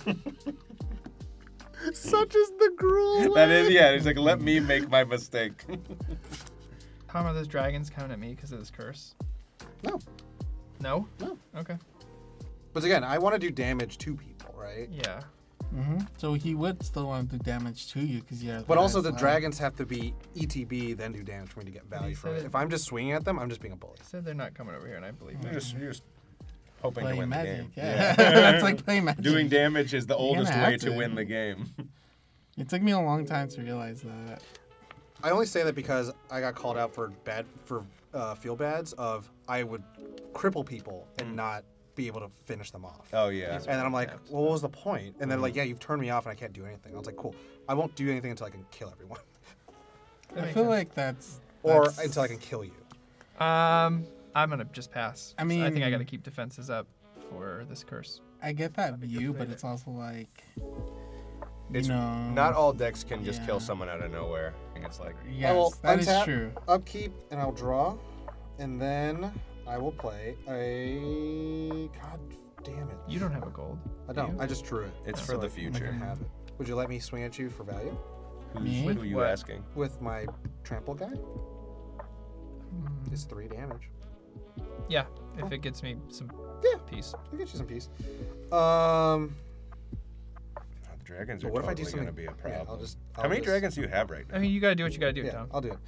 Such is the gruel. That is, yeah. He's like, let me make my mistake. Tom, are those dragons coming at me because of this curse? No. No? No. Okay. But again, I want to do damage to people, right? Yeah. So he would still want to do damage to you because you're. But also the highest dragons have to be ETB, then do damage for me to get value You from said it. it- If I'm just swinging at them, I'm just being a bully. I said they're not coming over here, and I believe You're you. just hoping to playing win magic. the game. Yeah, that's like playing magic. Doing damage is the oldest gonna way have to to. win the game. It took me a long time to realize that. I only say that because I got called out for feel bads of I would cripple people and not be able to finish them off. Oh yeah. And then I'm like, well, what was the point? And they're like, yeah, you've turned me off and I can't do anything. I was like, cool. I won't do anything until I can kill everyone. That I makes feel sense. like that's. Or that's- until I can kill you. I'm gonna just pass. I I think I mean- gotta keep defenses up for this curse. I get that view, but it's also like. It's no. not all decks can just Yeah. kill someone out of nowhere. I think it's like I will Yes, that is untap, true. upkeep, and I'll draw. And then I will play a... God damn it. You don't have a gold. I don't. you? I just drew it. it's So for the I future. can have it. Would you let me swing at you for value? Me? Who are you What? asking? With my trample guy? It's 3 damage. Yeah, if it gets me some Yeah. peace. I'll get you some peace. The dragons are But what if I do totally something? going to be a Yeah, problem. I'll How many just- dragons do you have right now? I mean, you gotta do what you gotta do, Yeah, Tom. I'll do it.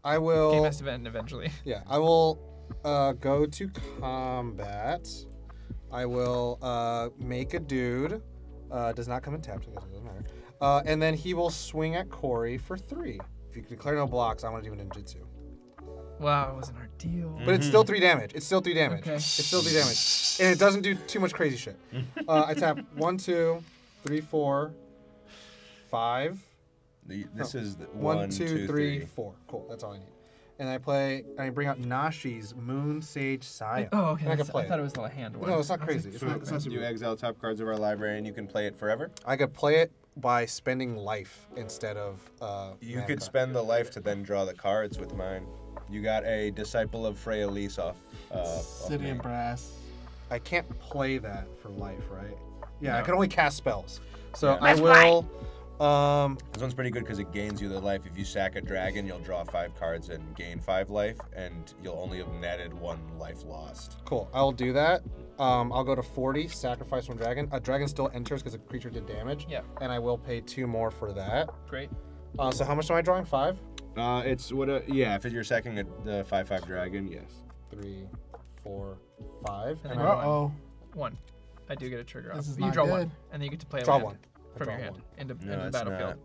I will. Game has to end eventually. Yeah, I will go to combat. I will make a dude. Does not come in tapped, I guess it doesn't matter. And then he will swing at Corey for 3. If you declare no blocks, I want to do a ninjutsu. Wow, it wasn't our deal. But it's still 3 damage. It's still 3 damage. Okay. It's still 3 damage. And it doesn't do too much crazy shit. I tap 1, 2, 3, 4, 5. This is the 1, 2, 3, 4. Cool, that's all I need. And I bring out Nashi's Moon Sage Saya. Oh, okay. And I can that's- play I thought it. it was the hand one. No, it's not I was crazy. like, It's not super You exile top cards of our library and you can play it forever. I could play it by spending life instead of. You mana could cost. spend the life to then draw the cards with mine. You got a Disciple of Freya Lys off. City me. and Brass. I can't play that for life, right? Yeah, I No. can only cast spells. So Yeah. I will. This one's pretty good because it gains you the life. If you sack a dragon, you'll draw 5 cards and gain 5 life, and you'll only have netted 1 life lost. Cool. I will do that. I'll go to 40, sacrifice 1 dragon. A dragon still enters because a creature did damage. Yeah. And I will pay 2 more for that. Great. So how much am I drawing? 5? It's what? Yeah, if you're sacking the 5/5 dragon, yes. 3, 4, 5. And And then I Uh oh. One. I do get a trigger off. This is You not draw good. 1, and then you get to play a draw land 1. from your hand into No, the it's battlefield. not.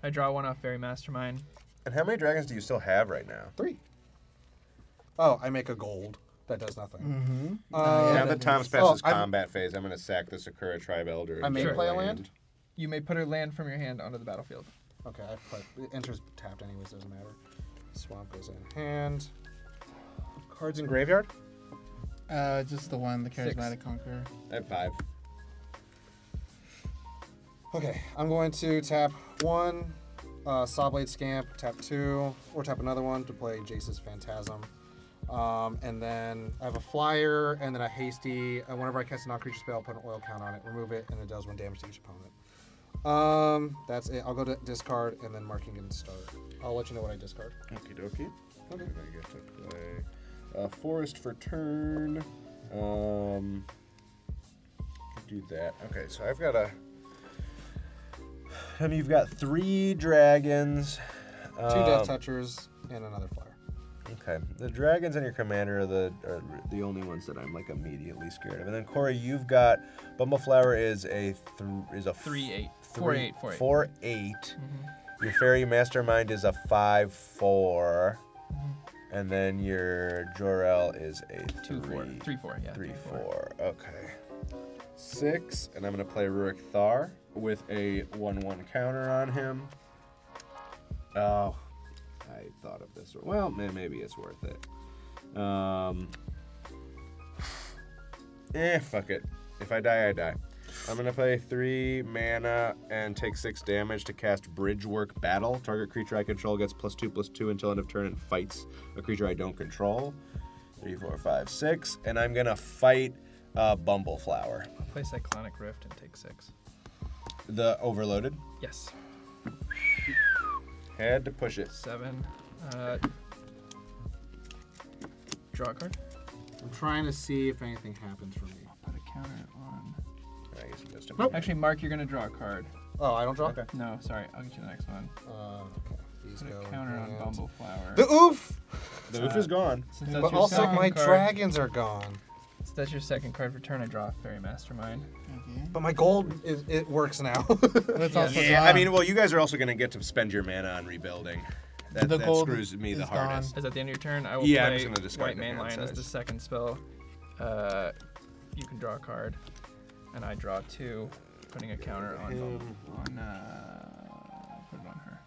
I draw 1 off Fairy Mastermind. And how many dragons do you still have right now? 3. Oh, I make a gold. That does nothing. Mm-hmm. Uh, Now that Tom's past his I'm- combat phase, I'm going to sack the Sakura Tribe Elder. and I may get play a land? You may put a land from your hand onto the battlefield. Okay, I put it enters tapped anyways, doesn't matter. Swamp goes in hand. Cards in graveyard. Just the one, the 6. Charismatic Conqueror. I have 5. Okay, I'm going to tap 1, Sawblade Scamp, tap 2, or tap another one to play Jace's Phantasm. And then I have a flyer, and then a hasty. And whenever I cast a non-creature spell, put an oil count on it, remove it, and it does 1 damage to each opponent. That's it. I'll go to discard, and then marking and start. I'll let you know what I discard. Okie dokie. Okay. And I get to play Forest for turn. Do that. Okay, so I've got you've got 3 dragons. 2 Death Touchers, and another flyer. Okay, the dragons and your commander are the only ones that I'm like immediately scared of. And then Corey, you've got Bumbleflower is a 3/8. 4/8. 4/8. 4/8. Your Fairy Mastermind is a 5/4. And then your Jor-El is a 2/4. 3/4. Yeah. 3/4. Okay. 6, and I'm gonna play Rurik Thar with a 1/1 counter on him. Oh, I thought of this. Well, maybe it's worth it. Fuck it. If I die, I die. I'm gonna pay 3 mana and take 6 damage to cast Bridgework Battle. Target creature I control gets +2/+2 until end of turn and fights a creature I don't control. 3, 4, 5, 6, and I'm gonna fight Bumbleflower. I'll play Cyclonic Rift and take 6. The overloaded. Yes. Had to push it. 7. Draw a card. I'm trying to see if anything happens for me. Put a counter on. I guess he goes to Nope. Actually, Mark, you're gonna draw a card. Oh, I don't draw? Okay. No, sorry. I'll get you the next one. Okay. These Put go. a counter on and- Bumbleflower. The oof! The oof is gone. Since that's But your also second my card, dragons are gone. Since that's your second card for turn, I draw a Fairy Mastermind. Okay. But my gold, it works now. Let's also Yeah, draw. I mean, well, you guys are also gonna get to spend your mana on rebuilding. That, The that gold screws me the is hardest. gone. Is at the end of your turn, I will Yeah, I'm play just gonna discard White the Man hand Lion as size. the second spell. You can draw a card, and I draw 2, putting a counter on put it on her.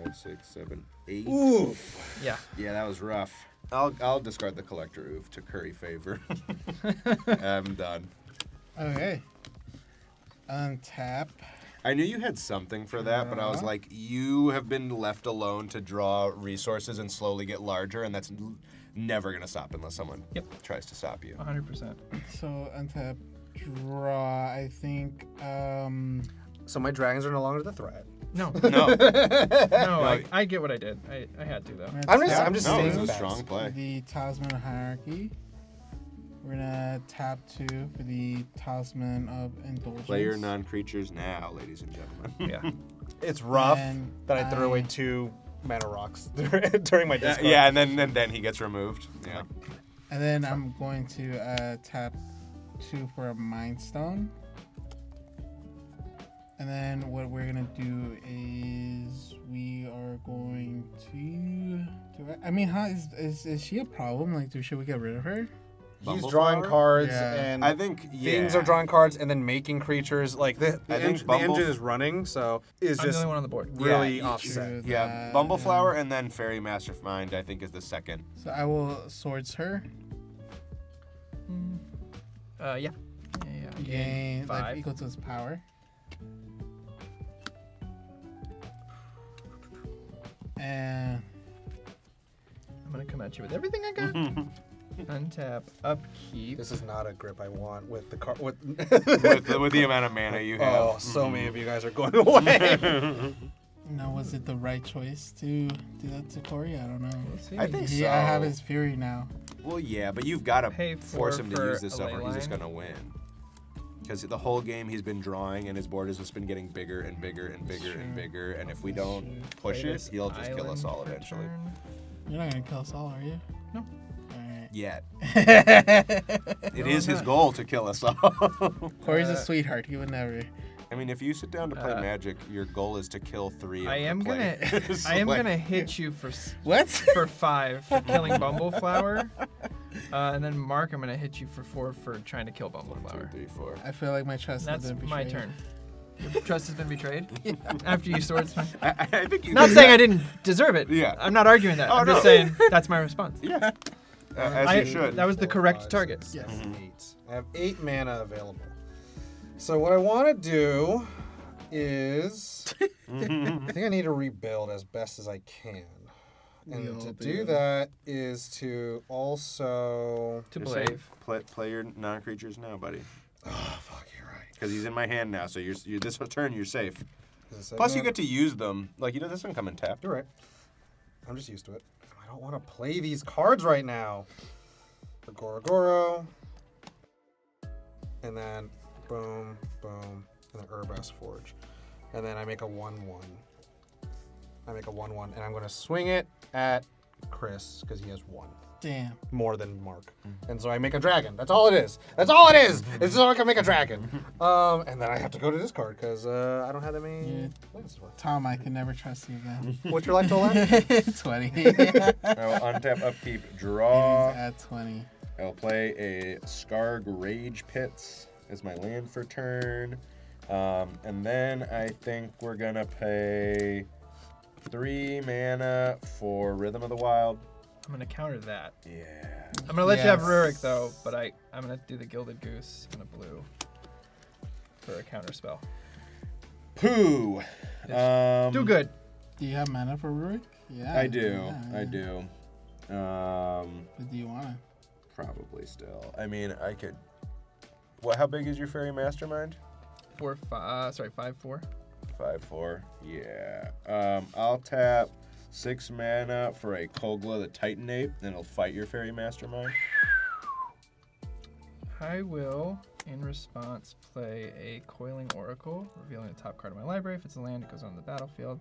5, 6, 7, 8. Oof. Yeah. Yeah, that was rough. I'll discard the collector oof to curry favor. I'm done. Okay. Untap. I knew you had something for that, but I was like, you have been left alone to draw resources and slowly get larger, and that's never gonna stop unless someone tries to stop you. 100%. So untap, draw. I think. So my dragons are no longer the threat. No, No, no, I get what I did. I had to though. I'm just no, saying this is a facts. strong play. The Talisman Hierarchy. We're gonna tap 2 for the Talisman of Indulgence. Play your non-creatures now, ladies and gentlemen. Yeah. It's rough And that I threw away I- 2 mana rocks during my discard. Yeah, and then he gets removed. Yeah. And then I'm going to tap 2 for a Mind Stone. And then what we're gonna do is we are going to. I mean, how is she a problem? Like, should we get rid of her? He's drawing cards, Yeah. and I think things are drawing cards, and then making creatures. Like the I think the Bumble- engine is running, so is I'm the just only one on the board. really Yeah, offset. Yeah, Bumbleflower and then Fairy Mastermind, I think, is the second. So I will Swords her. Yeah. Gain life 5. equal to its power. And I'm gonna come at you with everything I got. Untap, upkeep. This is not a grip I want with the card. With with the amount of mana you have. oh, so many of you guys are going away. now, was it the right choice to do that to Corey? I don't know. Let's see. I think so. Yeah, I have his Fury now. Well, yeah, but you've got to Pay force 4 him to for use this a stuff, ley or he's just line. gonna win. Because the whole game he's been drawing, and his board has just been getting bigger and bigger and bigger and bigger. And if we don't push Play it, this he'll just kill us island all for eventually. turn. You're not gonna kill us all, are you? No. Alright. Yet. No, It is I'm his not. goal to kill us all. Corey's a sweetheart. He would never. I mean, if you sit down to play Magic, your goal is to kill 3 I of am the gonna, players. I am Like, gonna hit you for What? for 5 for killing Bumbleflower, and then Mark, I'm gonna hit you for 4 for trying to kill 1, 2, Bumbleflower. 3, 4. I feel like my trust has That's been my betrayed. turn. Your trust has been betrayed after you swords. I think you Not did saying that. I didn't deserve it. Yeah. I'm not arguing that. Oh, I'm just no. saying that's my response. Yeah. As I- you should. That was the 4, correct 5, target. 6, Yes. 8. I have 8 mana available. So what I want to do is, I think I need to rebuild as best as I can. And all to do. do that is to also. To You're safe. Blave. Play your non-creatures now, buddy. Oh fuck, you're right. Because he's in my hand now, so you're this turn you're safe. Is it 7 Plus, you mana? get to use them. Like, this doesn't come in tapped. You're right. I'm just used to it. I don't want to play these cards right now. The Gorogoro. And then boom, boom, and then Urbass Forge. And then I make a 1/1. I make a 1/1, and I'm going to swing it at Chris because he has 1. Damn. More than Mark. And so I make a dragon. That's all it is. That's all it is. It's so I can make a dragon. And then I have to go to this card because I don't have that many lands left. Tom, I can never trust you again. What's your life total at? 20. I will untap, upkeep, draw. At 20. I'll play a Skarg Rage Pits as my land for turn. And then I think we're going to pay 3 mana for Rhythm of the Wild. I'm gonna counter that. Yeah. I'm gonna let you have Yes. Rurik though, but I'm gonna do the Gilded Goose and a blue. for a counter spell. Pooh. Do good. Do you have mana for Rurik? Yeah. I do. Yeah. I do. But do you want to? Probably still. I mean, I could. What? How big is your fairy mastermind? 5/4. 5/4. Yeah. I'll tap 6 mana for a Kogla the Titanate, then it'll fight your fairy mastermind. I will, in response, play a Coiling Oracle, revealing the top card of my library. If it's a land, it goes on the battlefield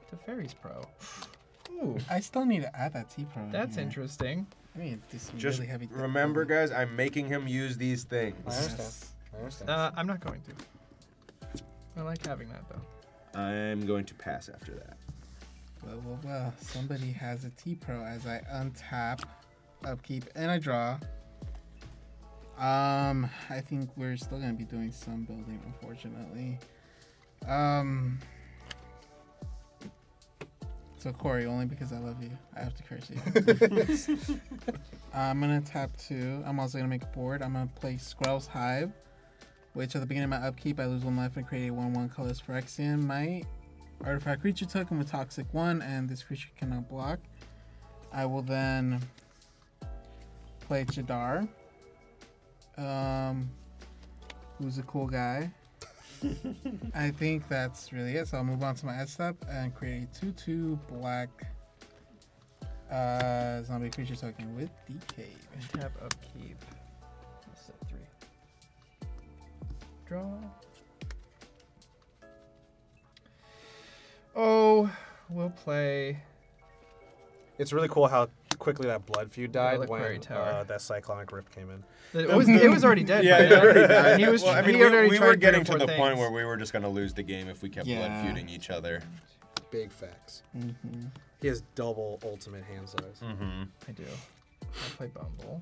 to Fairies Pro. Ooh, I still need to add that T-Pro. that's here. interesting. I mean, this is Just really heavy. remember, guys, I'm making him use these things. I understand. Yes. I understand. I'm not going to. I like having that, though. I'm going to pass after that. Well. Somebody has a T-Pro as I untap, upkeep, and I draw. I think we're still gonna be doing some building, unfortunately. So Corey, only because I love you, I have to curse you. I'm gonna tap 2. I'm also gonna make a board. I'm gonna play Squirrel's Hive, which at the beginning of my upkeep, I lose 1 life and create a 1/1 colorless Phyrexian. My artifact creature token with Toxic 1, and this creature cannot block. I will then play Jadar, who's a cool guy. I think that's really it. So I'll move on to my edge step and create a 2/2 black zombie creature token with decay. Tap upkeep. Set 3. Draw. Oh, we'll play. It's really cool how quickly that Blood Feud died Reliquary when Tower. that Cyclonic Rift came in. It was already dead. Yeah, by it then. already died. He was. Well, I mean, he already we tried were 3 or getting to 4 the point things. where we were just going to lose the game if we kept blood Yeah. feuding each other. Big facts. Mm-hmm. He has double ultimate hand size. Mm-hmm. I do. I'll play Bumble.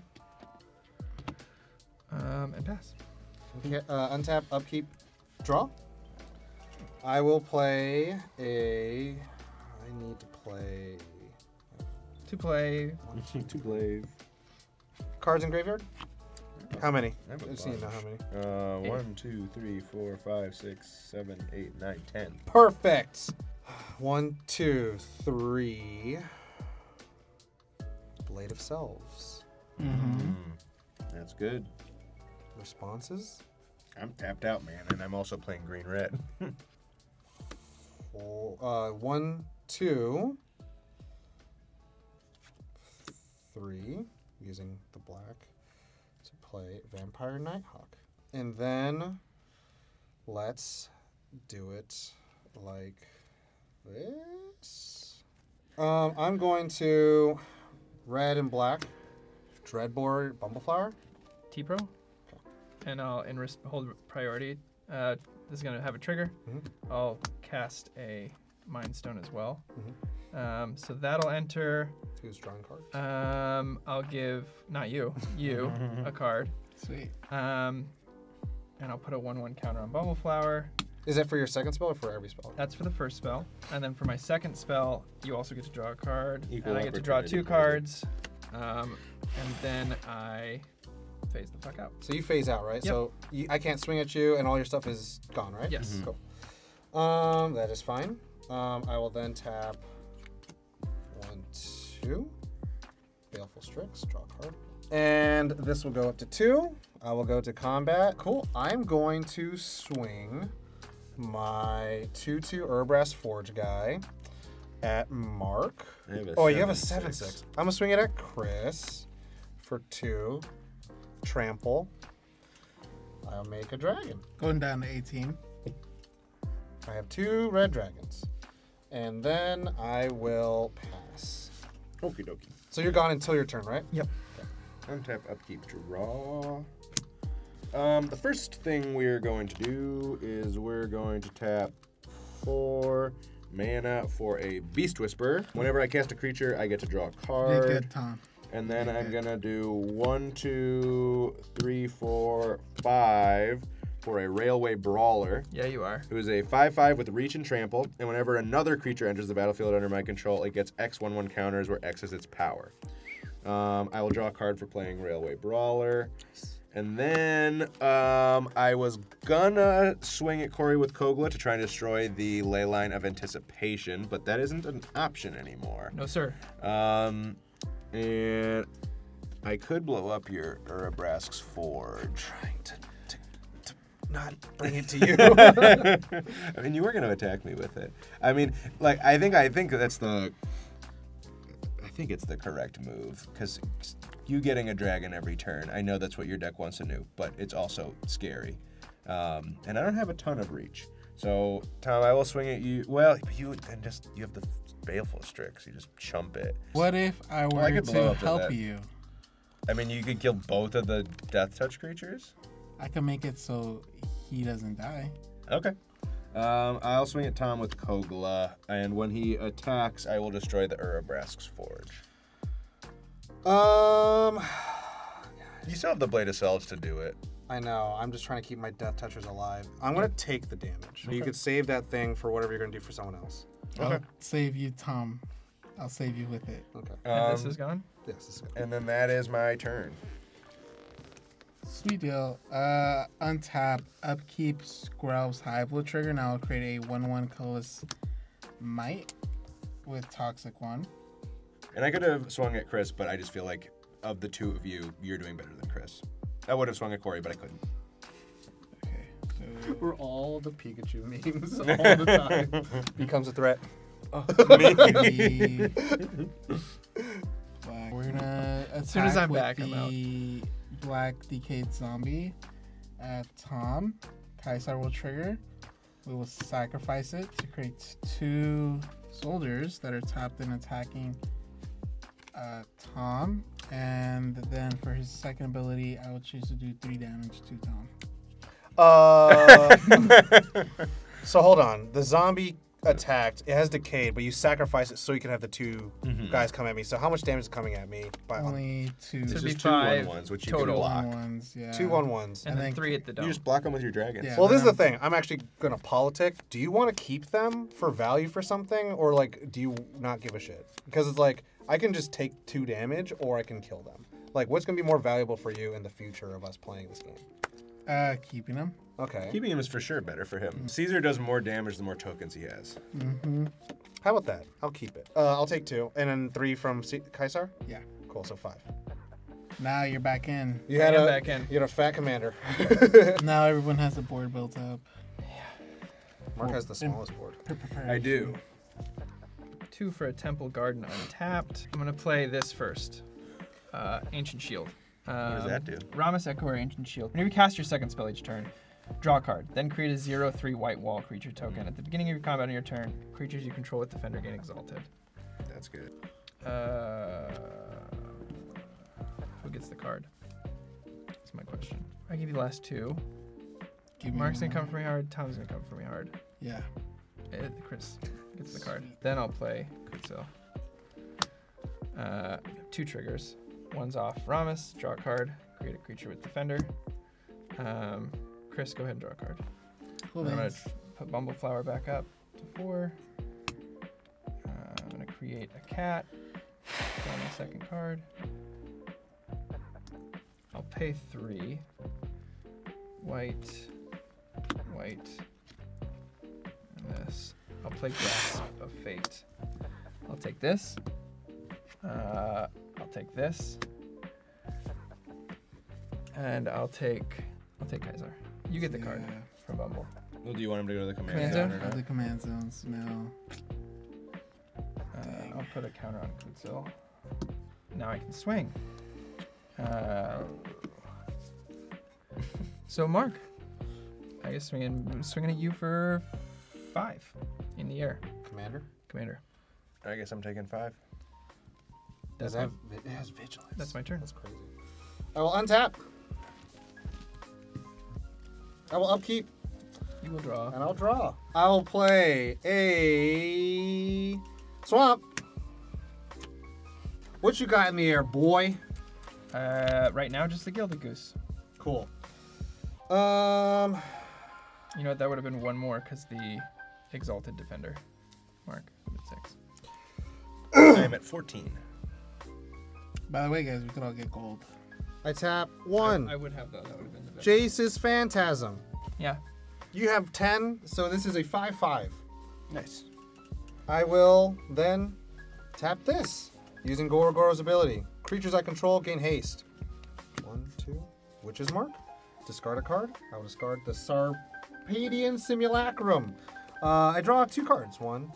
And pass. Okay, untap, upkeep, draw. I will play a. I need to play To play. 2 blades. cards in graveyard. How many? I have a I just need to know bunch. how many. 1, 2, 3, 4, 5, 6, 7, 8, 9, 10. Perfect. 1, 2, 3. Blade of Selves. Mm-hmm. That's good. Responses. I'm tapped out, man, and I'm also playing green-red. 1, 2, 3. Using the black to play Vampire Nighthawk. And then let's do it like this. I'm going to red and black Dreadboard Bumbleflower. T-Pro. And I'll hold priority. This is gonna have a trigger. Mhm. I'll cast a Mind Stone as well. Mhm. So that'll enter. Who's drawing cards? I'll give not you a card. Sweet. And I'll put a 1/1 counter on Bumbleflower. Is that for your second spell or for every spell? That's for the first spell. And then for my second spell, you also get to draw a card. Equal and I get to draw opportunity 2 cards. cards. And then I phase the fuck out. So you phase out, right? Yep. So I can't swing at you, and all your stuff is gone, right? Yes. Cool. That is fine. I will then tap 1, 2. Baleful Strix, draw a card. And this will go up to 2. I will go to combat. Cool. I'm going to swing my 2/2 Urbrass Forge guy at Mark. I have a Oh, you have a 7/6. 7/6. I'm gonna swing it at Chris for 2. Trample. I'll make a dragon. Going down to 18. I have 2 red dragons. And then I will pass. Okie dokie. So you're gone until your turn, right? Yep. Untap, upkeep, draw. The first thing we're going to do is we're going to tap 4 mana for a Beast Whisper. Whenever I cast a creature, I get to draw a You're card. good, Tom. And then I'm gonna do 1, 2, 3, 4, 5 for a Railway Brawler, Yeah, you are. who is a 5/5 with Reach and Trample. And whenever another creature enters the battlefield under my control, it gets X 1/1 counters where X is its power. I will draw a card for playing Railway Brawler. And then I was gonna swing at Corey with Kogla to try and destroy the Ley Line of Anticipation, but that isn't an option anymore. No, sir. And I could blow up your Urabrask's Forge. Trying to not bring it to you. I mean, you were gonna attack me with it. I mean, like, I think that's the. I think it's the correct move because you getting a dragon every turn. I know that's what your deck wants to do, but it's also scary. And I don't have a ton of reach, so Tom, I will swing at you. Well, you have the Baleful Strix. You just chump it. What if I were I could blow to up with help that. you? I mean, you could kill both of the Death Touch creatures. I can make it so he doesn't die. Okay. I'll swing at Tom with Kogla, and when he attacks, I will destroy the Urabrask's Forge. You still have the Blade of Selves to do it. I know. I'm just trying to keep my Death Touchers alive. I'm gonna take the damage. You could save that thing for whatever you're gonna do for someone else. I'll save you, Tom. I'll save you with it. Okay. And this is gone. Yes, this is good. And then that is my turn. Sweet deal. Untap, upkeep, Skrelv's Hive will trigger. Now I'll create a 1/1 colorless Might with Toxic 1. And I could have swung at Chris, but I just feel like of the two of you, you're doing better than Chris. I would have swung at Corey, but I couldn't. Okay, so We're all the Pikachu memes all the time. Becomes a threat. the black. We're gonna attack As soon as I'm with back, I'm out. the Black Decayed Zombie at Tom. Kaisar will trigger. We will sacrifice it to create 2 soldiers that are tapped and attacking Tom. And then for his second ability, I will choose to do 3 damage to Tom. So hold on. The zombie attacked. It has decayed, but you sacrifice it so you can have the 2 guys come at me. So how much damage is coming at me? By Only 2. So It's be just 2 5 1/1s, which you total. can block. ones, yeah. 2 1/1s. And And then then 3 at the dome. You just block them with your dragons. Yeah. Well, this is the thing. I'm actually gonna politic. Do you want to keep them for value for something, or like, do you not give a shit? Because it's like I can just take 2 damage, or I can kill them. Like, what's gonna be more valuable for you in the future of us playing this game? Keeping him. Okay. Keeping him is for sure better for him. Caesar does more damage the more tokens he has. How about that? I'll keep it. I'll take 2, and then 3 from Kaisar. Yeah. Cool. So 5. Now you're back in. You had I'm a back in. You had a fat commander. Now everyone has a board built up. Mark has the smallest board. I do. 2 for a Temple Garden untapped. I'm gonna play this first. Ancient Shield. What does that do? Ramus Echo Ancient Shield. Whenever you cast your second spell each turn, draw a card. Then create a 0/3 white wall creature token. At the beginning of your combat on your turn, creatures you control with Defender gain Exalted. That's good. Who gets the card? That's my question. I give you the last 2. Give me Mark's one. gonna come for me hard. Tom's gonna come for me hard. Yeah. Chris gets the card. Then I'll play Kutsil. 2 triggers. One's off Ramus, draw a card, create a creature with Defender. Chris, go ahead and draw a card. Cool. I'm gonna Thanks. put Bumbleflower back up to 4. I'm gonna create a cat. Draw my second card. I'll pay 3. White, and this. I'll play Grasp of Fate. I'll take this. I'll take this. And I'll take Kaiser. You get the card Yeah. from Bumble. Well, do you want him to go to the Command command zone? zone or Of the not? command zones now. I'll put a counter on Kutsil. Now I can swing. So Mark, I guess swinging at you for 5 in the air, Commander. Commander. I guess I'm taking 5. That's It my, has vigilance. that's my turn. That's crazy. I will untap. I will upkeep, You will draw. and I'll draw. I will play a swamp. What you got in the air, boy? Right now, just the Gilded Goose. Cool. You know what? That would have been 1 more because the Exalted Defender. Mark, I'm at 6. I am at 14. By the way, guys, we could all get gold. I tap 1. I would have those. That would have been the best. Jace's Phantasm. Yeah. You have 10, so this is a 5/5. Nice. I will then tap this using Gorogoro's ability. Creatures I control gain haste. 1, 2. Witch's Mark. Discard a card. I will discard the Sarpedian Simulacrum. I draw 2 cards. 1,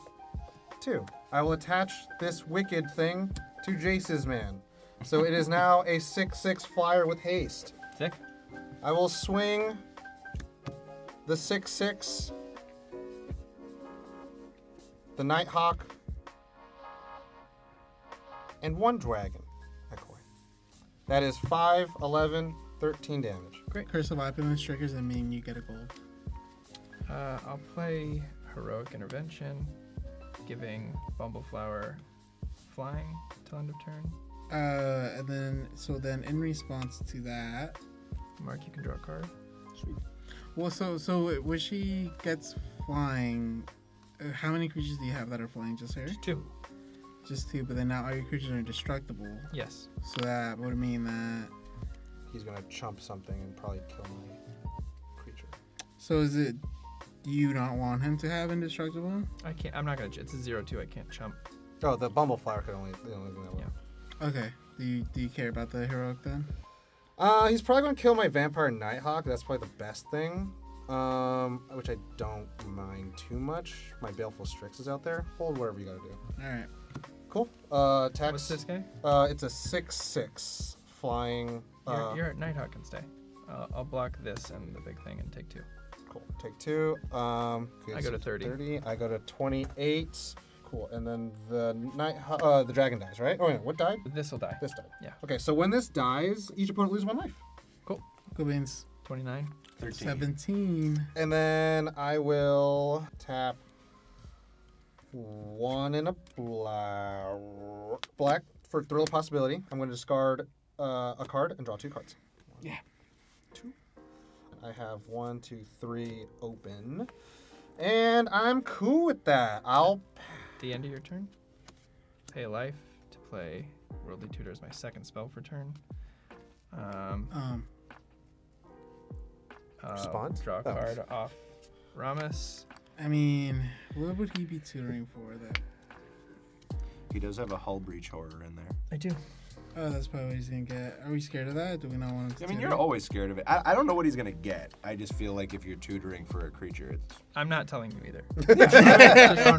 2. I will attach this wicked thing to Jace's man. So it is now a 6/6 flyer with haste. Sick. I will swing the 6/6, the Nighthawk, and 1 dragon. That is 5, 11, 13 damage. Curse of Opulence triggers and mean you get a gold. I'll play Heroic Intervention, giving Bumbleflower flying till end of turn. And then in response to that, Mark, you can draw a card. well, so when she gets flying, how many creatures do you have that are flying? Just her? 2. Just 2, but then now all your creatures are indestructible. Yes. So that would mean that. He's gonna chump something and probably kill my creature. So is it? Do you not want him to have indestructible? I can't. I'm not gonna. It's a 0/2. I can't chump. Oh, the Bumbleflower could only the only thing that would. Yeah. Okay. Do you care about the heroic then? He's probably gonna kill my Vampire Nighthawk. That's probably the best thing. Which I don't mind too much. My Baleful Strix is out there. Hold whatever you gotta do. All right. Cool. Tax. What's this guy? It's a 6/6 flying. Your Nighthawk can stay. I'll block this and the big thing and take 2. Cool. Take 2. I go to 30. I go to 28. Cool. And then the the dragon dies, right? Oh, yeah. What died? This will die. This died. Yeah. Okay. So when this dies, each opponent loses 1 life. Cool. Cool beans. 29. 13. 17. And then I will tap 1 in a black for Thrill of Possibility. I'm going to discard a card and draw 2 cards. 1, Yeah. 2. I have 1, 2, 3 open. And I'm cool with that. I'll The end of your turn. Pay a life to play Worldly Tutor as my second spell for turn. Response? Draw a card off Ramus. I mean, what would he be tutoring for then? He does have a Hull Breach Horror in there. I do. Oh, that's probably what he's gonna get. Are we scared of that? Do we not want him to I mean, tutor? you're always scared of it. I don't know what he's gonna get. I just feel like if you're tutoring for a creature, it's. I'm not telling you either.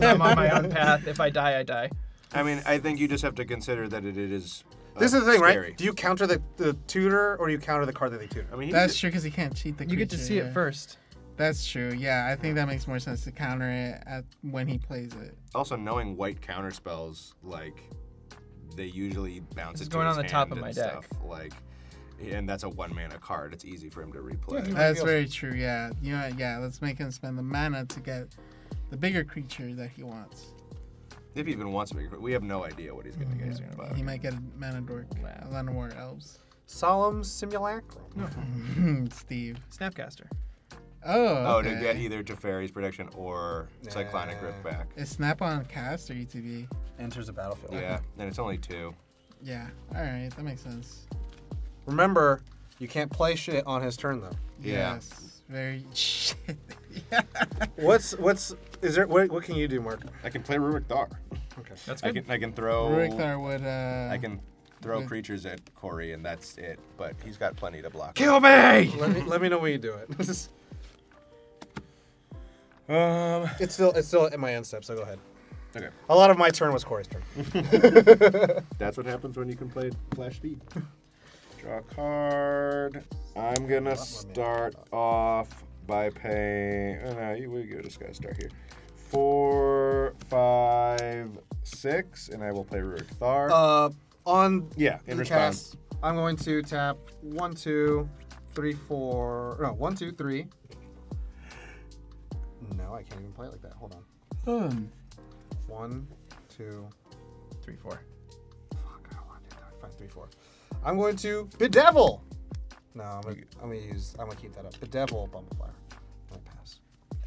I'm on my own path. If I die, I die. I mean, I think you just have to consider that it is. This is the thing, scary. right? Do you counter the tutor or do you counter the card that they tutor? I mean, That's true because he can't cheat the You get to creature, see yeah. it first. That's true. Yeah, I think that makes more sense to counter it when he plays it. also knowing white counter spells, like they usually bounce This it is going to on his the top hand of my and deck. stuff. Like, and that's a 1-mana card. It's easy for him to replay. Yeah, That's feels- very true. Yeah. Yeah. Let's make him spend the mana to get the bigger creature that he wants. If he even wants a bigger, we have no idea what he's gonna get. But He might get a mana dork. A lot more elves. Solemn Simulacrum. Steve. Snapcaster. Oh. oh, Okay. to get either Teferi's Protection or Cyclonic Nah. Rift back. Is Snap on cast or ETB? Enters the battlefield. Yeah, and it's only 2. Yeah. All right. That makes sense. Remember, you can't play shit on his turn though. Yeah. Yes. Very shit. What can you do, Mark? I can play Rurik Thar. Okay. That's I good. can throw. Rikthar would. I can throw would- creatures at Corey, and that's it. But he's got plenty to block. Kill me! Let me know when you do it. Um. It's still at my end step, so go ahead. Okay. A lot of my turn was Corey's turn. That's what happens when you can play Flash Speed. Draw a card. I'm gonna start off by paying. Oh no, we just gotta start here. 4, 5, 6, and I will play Rurik Thar. On Yeah, in the response. cast, I'm going to tap 1, 2, 3, 4. No, 1, 2, 3. No, I can't even play it like that. Hold on. 1, 2. 3, 4. Fuck, I don't want to do that. 5, 3, 4. I'm going to bedevil. No, I'm gonna keep that up. Bedevil Bumbleflower. I'm gonna pass.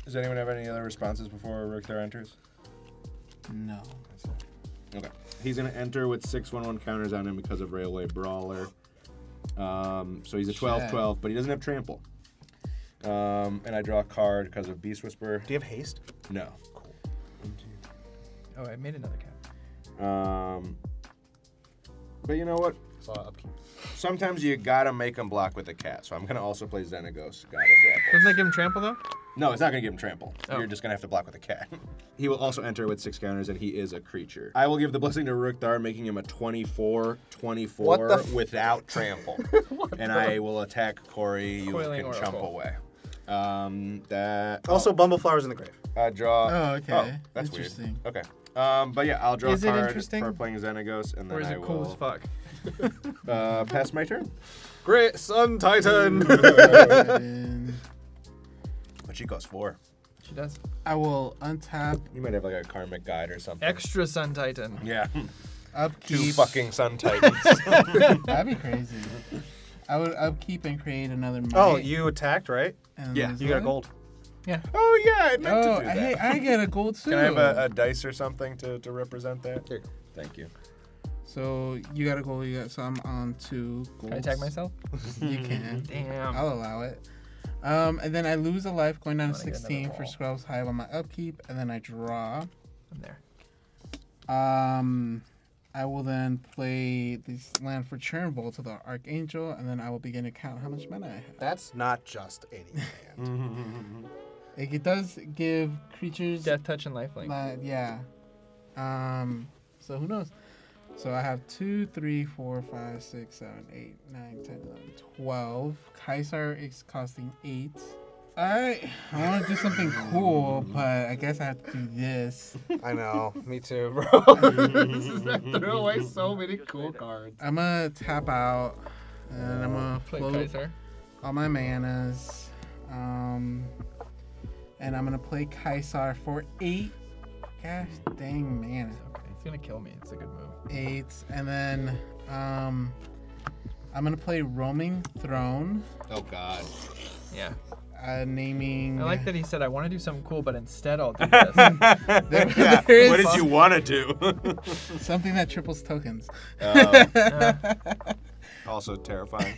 Does anyone have any other responses before Rurik Thar enters? No. Okay. He's gonna enter with 6/1/1 counters on him because of Railway Brawler. So he's a 12/12, but he doesn't have trample. And I draw a card because of Beast Whisper. Do you have haste? No. Cool. Oh, I made another cat. But you know what? So upkeep. Sometimes you gotta make him block with a cat. So I'm gonna also play Xenagos, God of Grapple. Doesn't that give him trample though? No, it's not gonna give him trample. Oh. You're just gonna have to block with a cat. He will also enter with 6 counters, and he is a creature. I will give the blessing to Rukthar, making him a 24/24 What the without trample. And I will attack Corey. You Coiling can Oracle. chump away. That. Also, Bumbleflower's in the grave. I draw. Oh, okay. that's weird. Interesting. Okay. But yeah, I'll draw Is a it card interesting? for playing Xenagos, and then Or is I it cool will as fuck? pass my turn. Great Sun Titan. And But she costs 4. She does. I will untap, You might have like a karmic guide or something. Extra Sun Titan. Yeah. 2 upkeep. fucking Sun Titans. That'd be crazy. I would upkeep and create another might. Oh, you attacked, right? and Yeah. lose You got that. gold. Oh yeah, I meant Oh, to do that. hey, I get a gold too. Can I have a dice or something to represent that? Here you go. Thank you. So you got a gold. So I'm on 2 golds. Can I tag myself? You can. Damn. I'll allow it. And then I lose a life going down to I wanna get 16 another for wall. Scrub's Hive on my upkeep, and then I draw. I'm there. I will then play this land for Churnvolt to the Archangel, and then I will begin to count how much mana I have. That's not just 80 land. It does give creatures. Death Touch and Lifelink. Yeah. So who knows? So I have 2, 3, 4, 5, 6, 7, 8, 9, 10, 11, 12. Kaisar is costing 8. I want to do something cool, but I guess I have to do this. I know. Me too, bro. I threw away so many cool cards. I'm gonna tap out, and I'm gonna Play float Kaiser. all my manas. And I'm gonna play Kaisar for 8. Gosh dang mana. Okay, it's gonna kill me. It's a good move. 8. And then I'm gonna play Roaming Throne. Oh God. Yeah. Naming. I like that he said, I want to do something cool, but instead I'll do this. Yeah. There is What did you want to do? something that triples tokens. Also terrifying.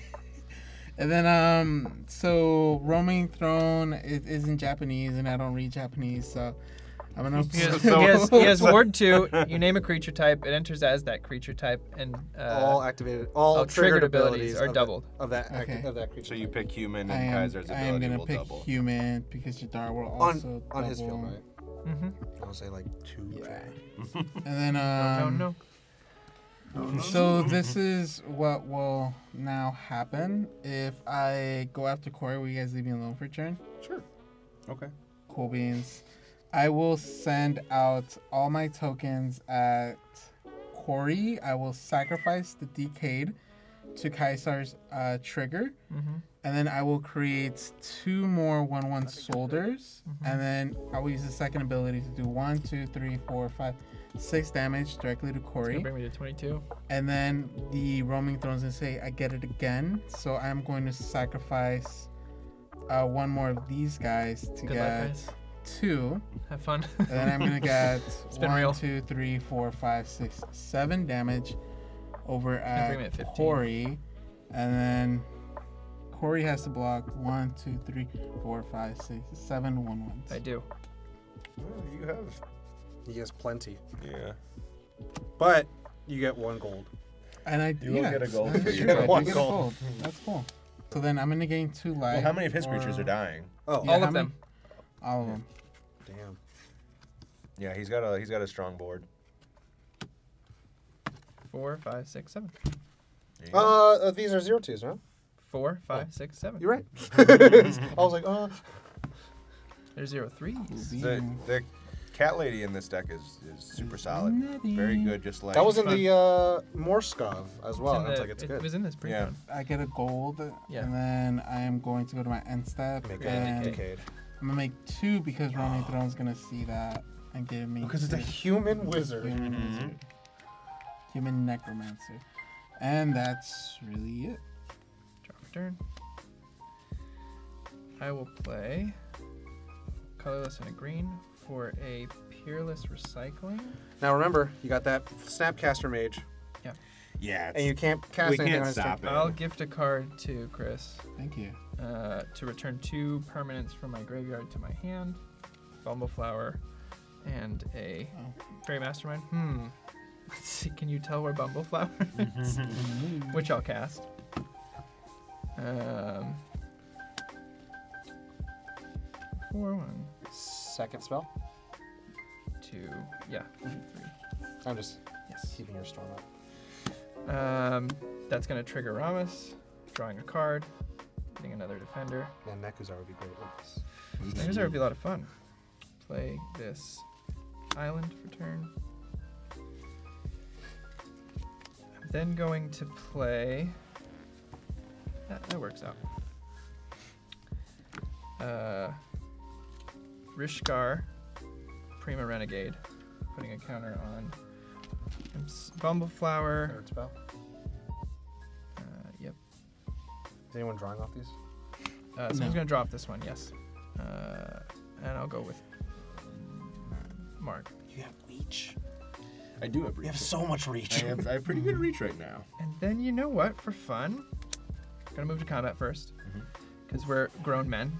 And then so Roaming Throne is in Japanese, and I don't read Japanese, so I'm gonna. He has Ward 2. You name a creature type, it enters as that creature type, and all triggered abilities are of doubled. of that Okay. of that creature. So you pick human, I and am, Kaiser's I am ability gonna will pick double. human because Jadar will also on his field, double. right? Mm-hmm. I'll say like 2 Yeah. drag. And then No. So this is what will now happen if I go after Corey. Will you guys leave me alone for a turn? Sure. Okay. Cool beans. I will send out all my tokens at Corey. I will sacrifice the Decade to Kaisar's trigger. Mm-hmm. And then I will create 2 more 1/1 soldiers. And then I will use the second ability to do 1, 2, 3, 4, 5, 6 damage directly to It's Corey. gonna bring me to 22. And then the Roaming Throne's gonna say I get it again. So I'm going to sacrifice 1 more of these guys to Good luck, get guys. 2. Have fun. And then I'm gonna get been 1, real. 2, 3, 4, 5, 6, 7 damage over bring me at at 15. Corey. And then Corey has to block 1, 2, 3, 4, 5, 6, 7 1/1s. I do. Well, you have. He has plenty, Yeah. but you get 1 gold. And I You will get a gold that's for your true, I trouble. do One get a gold. gold. That's cool. So then I'm gonna gain 2 life. Well, how many of his or- creatures are dying? Oh, Yeah, All how of many- them. All of them. damn. Yeah, he's got a strong board. 4, 5, 6, 7. There you go. These are 0/2s, huh? 4, 5, 6, 7. You're right. I was like, There's 0/3s. The cat lady in this deck is super solid. Nutty. Very good, just like that was in Fun. the Morskov as well. It's in It's the- like it's it good. was in this pre Yeah. I get a gold, Yeah. and then I am going to go to my end step, Make and a decade. I'm gonna make 2 because Roaming Throne's gonna see that and give me Because it's a 2. human wizard. Human wizard. Human necromancer, and that's really it. Drop a turn. I will play colorless and a green for a Peerless Recycling. Now remember, you got that Snapcaster Mage. Yeah. and you can't cast we anything can't on his turn. stop it. I'll gift a card to Chris. Thank you. To return 2 permanents from my graveyard to my hand, Bumbleflower, and a Fairy Mastermind. Let's see, can you tell where Bumbleflower is? Which I'll cast. 4-1. Second spell. 2, yeah, 3. I'm just Yes. keeping your storm up. That's gonna trigger Ramus, drawing a card, getting another defender. Yeah, Nekuzar would be great with this. Nekuzar would be a lot of fun. Play this island for turn. I'm then going to play. That works out. Rishkar, Prima Renegade, putting a counter on Bumbleflower. Third spell. Yep. Is anyone drawing off these? Someone's gonna draw off this one, yes. And I'll go with Mark. You have reach. I do have reach. You have so much reach. I have pretty good reach right now. And then you know what? For fun, gonna move to combat first, because we're grown men.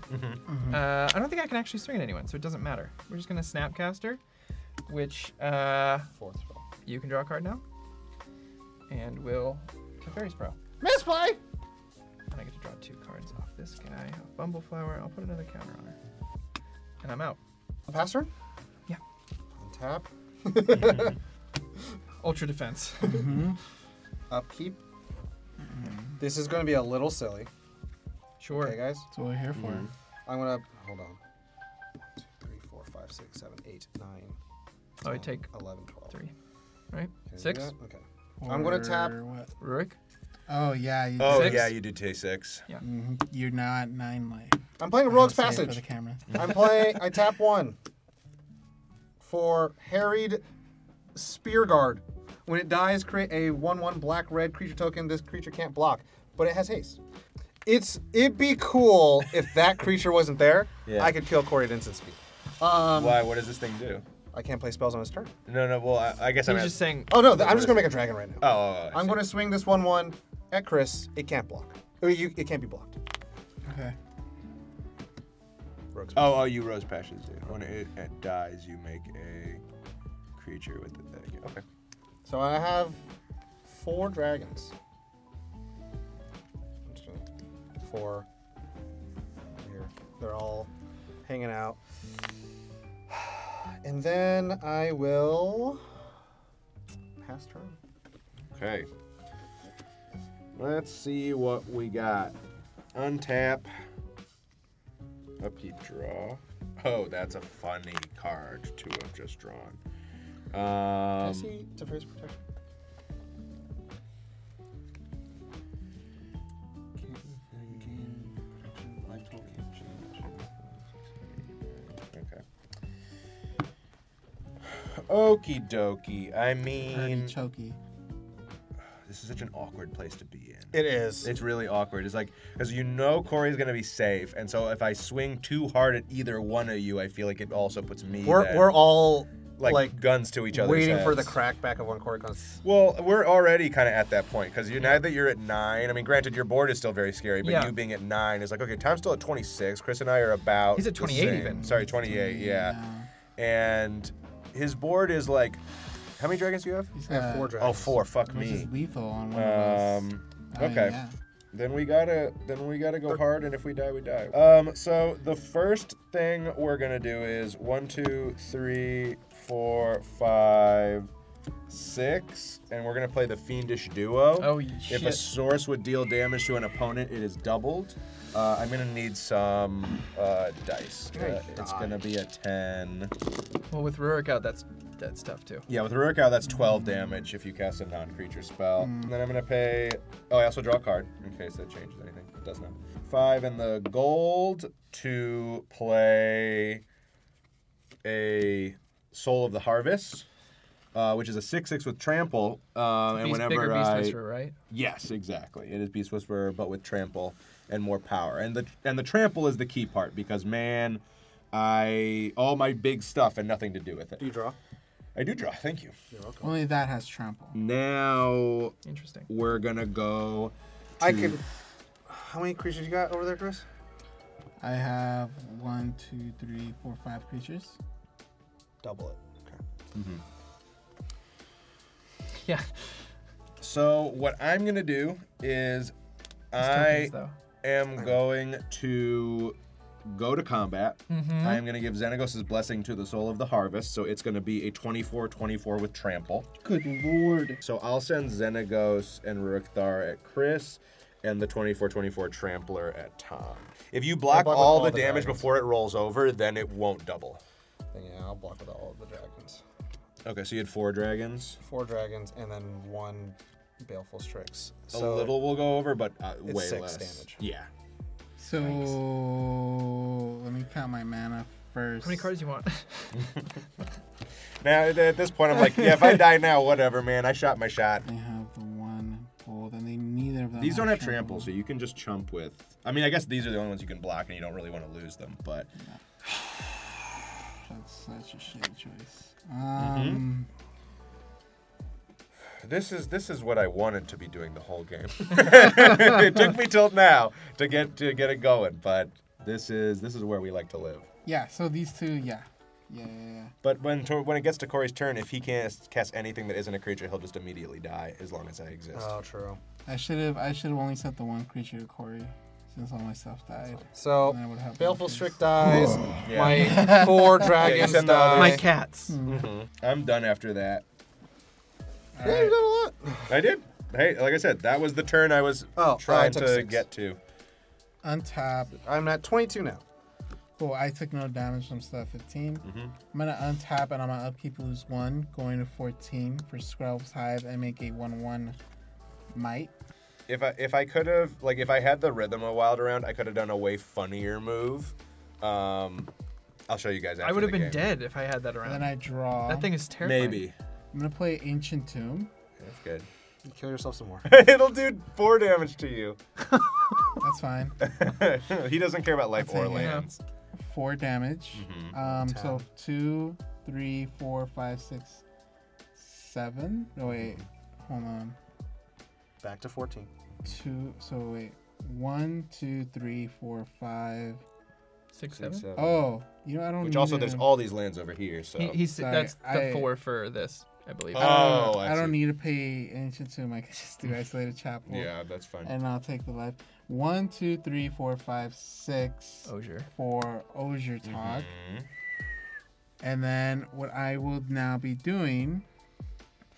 I don't think I can actually swing at anyone, so it doesn't matter. We're just gonna Snapcaster, which Fourth spell. you can draw a card now, and we'll Teferi's Pro. Misplay! And I get to draw 2 cards off this guy. Bumbleflower. I'll put another counter on her, and I'm out. A pass turn? Yeah. Untap. Ultra defense. Upkeep. This is going to be a little silly. Sure. Okay, guys? That's what we're here for. I'm going to... Hold on. 1, 2, 3, 4, 5, 6, 7, 8, 9, Oh, I 10, take 11, 12. 3. Right? Can I do 6. that? Okay. I'm gonna tap- Or what? Rurik. Oh yeah. You Oh, 6? yeah, you did take 6. You're not 9 life. I'm playing a I Rogue's have to say it for Passage. the camera. I tap 1 for Harried Spearguard. When it dies, create a 1/1 black-red creature token. This creature can't block, but it has haste. It'd be cool if that creature wasn't there. Yeah. I could kill Corey at instant speed. Why? What does this thing do? I can't play spells on his turn. No. Well, I guess He's I'm just saying. Oh no, I'm just gonna make a dragon right now. Oh, I'm gonna swing this 1/1 at Chris. It can't block. It can't be blocked. Okay. Rogue's Oh, you Rose Passions, dude. When it dies, you make a creature with it. Okay. So I have 4 dragons. I'm just gonna 4 here. They're all hanging out. And then I will pass turn. Okay. Let's see what we got. Untap. Upkeep draw. Oh, that's a funny card to have just drawn. Can I see Teferi's Protection? Okay. Okie dokie. I Pretty mean, choky. this is such an awkward place to be in. It is. It's really awkward. It's like, because you know Corey's going to be safe, and so if I swing too hard at either one of you, I feel like it also puts me then, We're all like guns to each other. waiting for the crackback of one Corey comes. Well, we're already kind of at that point, because now that you're at 9, I mean, granted, your board is still very scary, but Yeah. you being at 9 is like, okay, time's still at 26. Chris and I are about He's at the 28 same. even. Sorry, 28, yeah. And his board is like, how many dragons do you have? He's I have got 4 dragons. Oh, 4. Fuck Which is me. lethal on one of us. Okay. Yeah. Then we gotta go hard, and if we die, we die. So the first thing we're gonna do is 1, 2, 3, 4, 5, 6, and we're gonna play the Fiendish Duo. Oh, If a shit. source would deal damage to an opponent, it is doubled. I'm gonna need some dice. It's gonna be a 10. Well, with Rurik out, that's tough too. Yeah, with Rurik out, that's 12 damage if you cast a non-creature spell. And then I'm gonna pay. Oh, I also draw a card in case that changes anything. It does not. 5 in the gold to play a Soul of the Harvest, which is a 6/6 with trample. And Beast, whenever bigger Beast I Whisperer, right? yes, exactly, it is Beast Whisperer, but with trample and more power. And the trample is the key part because man, all my big stuff and nothing to do with it. Do you draw? I do draw. Thank you. You're welcome. Only that has trample. Now Interesting. we're gonna go. I could. How many creatures you got over there, Chris? I have 1, 2, 3, 4, 5 creatures. Double it. Okay. Yeah. So what I'm gonna do is These I tokens, though. am going to go to combat. Mhm. I am going to give Xenagos' Blessing to the Soul of the Harvest, so it's going to be a 24/24 with trample. Good lord. So I'll send Xenagos and Rukthar at Chris, and the 24/24 Trampler at Tom. If you block block with all all the the damage dragons. before it rolls over, then it won't double. Then yeah, I'll block with all of the dragons. Okay, so you had 4 dragons. 4 dragons and then 1 Baleful Strix. A little will go over, but it's way 6 less. damage. Yeah. So let me count my mana first. How many cards do you want? Now, at this point, I'm like, yeah, if I die now, whatever, man. I shot my shot. I have the 1 gold, and they neither of them. These don't have trample, so you can just chump with. I mean, I guess these are the only ones you can block, and you don't really want to lose them. But That's such a shitty choice. this is what I wanted to be doing the whole game. It took me till now to get it going, but this is where we like to live. Yeah. So these two, yeah. But when it gets to Corey's turn, if he can't cast anything that isn't a creature, he'll just immediately die as long as I exist. Oh, true. I should have only sent the 1 creature to Corey, since all my stuff died. So, Then I would have Baleful one Strix dies. Yeah. My 4 dragons send the die. others. My cats. I'm done after that. All Yeah, right. you done a lot. I did. Hey, like I said, that was the turn I was trying I took to 6. get to. Untap. I'm at 22 now. Cool. I took no damage from stuff 15. Mm-hmm. I'm gonna untap and on my upkeep lose 1, going to 14 for Skrell's Hive and make a 1/1 might. If I could have, like, if I had the Rhythm of Wild around, I could have done a way funnier move. I'll show you guys after I would have the been game. dead if I had that And around. then I draw. That thing is terrifying. Maybe. I'm gonna play Ancient Tomb. That's good. You kill yourself some more. It'll do 4 damage to you. That's fine. He doesn't care about life That's or it, yeah. lands. 4 damage. Mm-hmm. So 2, 3, 4, 5, 6, 7. No wait. Hold on. Back to 14. 2. So wait. 1, 2, 3, 4, 5. 6, 7. Oh, you know I don't. Which need also, to- there's all these lands over here, so. He's Sorry, that's the I- 4 for this, I believe. Oh, I I don't see. need to pay Ancient Tomb. I can just do Isolated Chapel. Yeah, that's fine. And I'll take the life. 1, 2, 3, 4, 5, 6 Osier. for Osier Talk. Mhm. And then what I will now be doing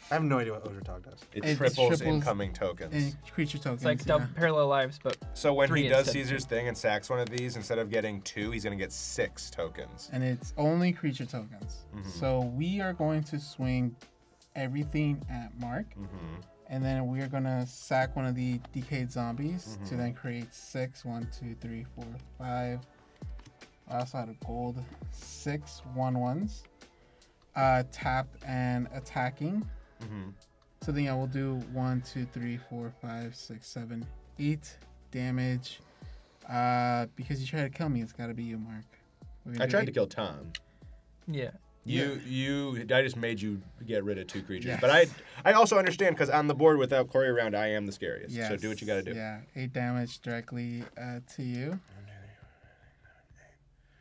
I have no idea what Osier Talk does. It It triples triples incoming tokens. in creature tokens. It's like yeah. parallel lives, but So when 3 he does instead of Caesar's thing and sacks one of these, instead of getting 2, he's gonna get 6 tokens. And it's only creature tokens. So we are going to swing everything at Mark. And then we are going to sack one of the decayed zombies to then create 6. 1, 2, 3, 4, 5. I also had a gold. 6 1/1s. Tapped and attacking. So then I will do 1, 2, 3, 4, 5, 6, 7, 8 damage. Because you try to kill me, it's got to be you, Mark. We're gonna I do tried 8 to kill Tom. yeah. I just made you get rid of 2 creatures. Yes. But I also understand, because on the board without Corey around, I am the scariest. So do what you gotta do. Yeah, 8 damage directly to you.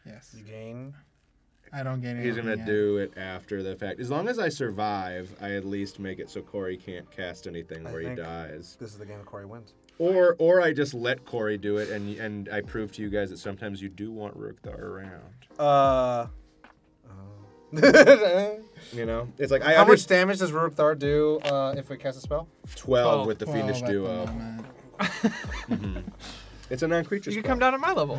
Yes. You gain. I don't get He's anything gonna yet. do it after the fact. As long as I survive, I at least make it so Corey can't cast anything I where he think- dies. This is the game that Corey wins. Or I just let Corey do it, and I prove to you guys that sometimes you do want Rukthar around. You know, it's like How much damage does Rukthar do if we cast a spell? 12 with the 12 Fiendish at the Duo. moment. It's a non-creature You spell. can come down to my level.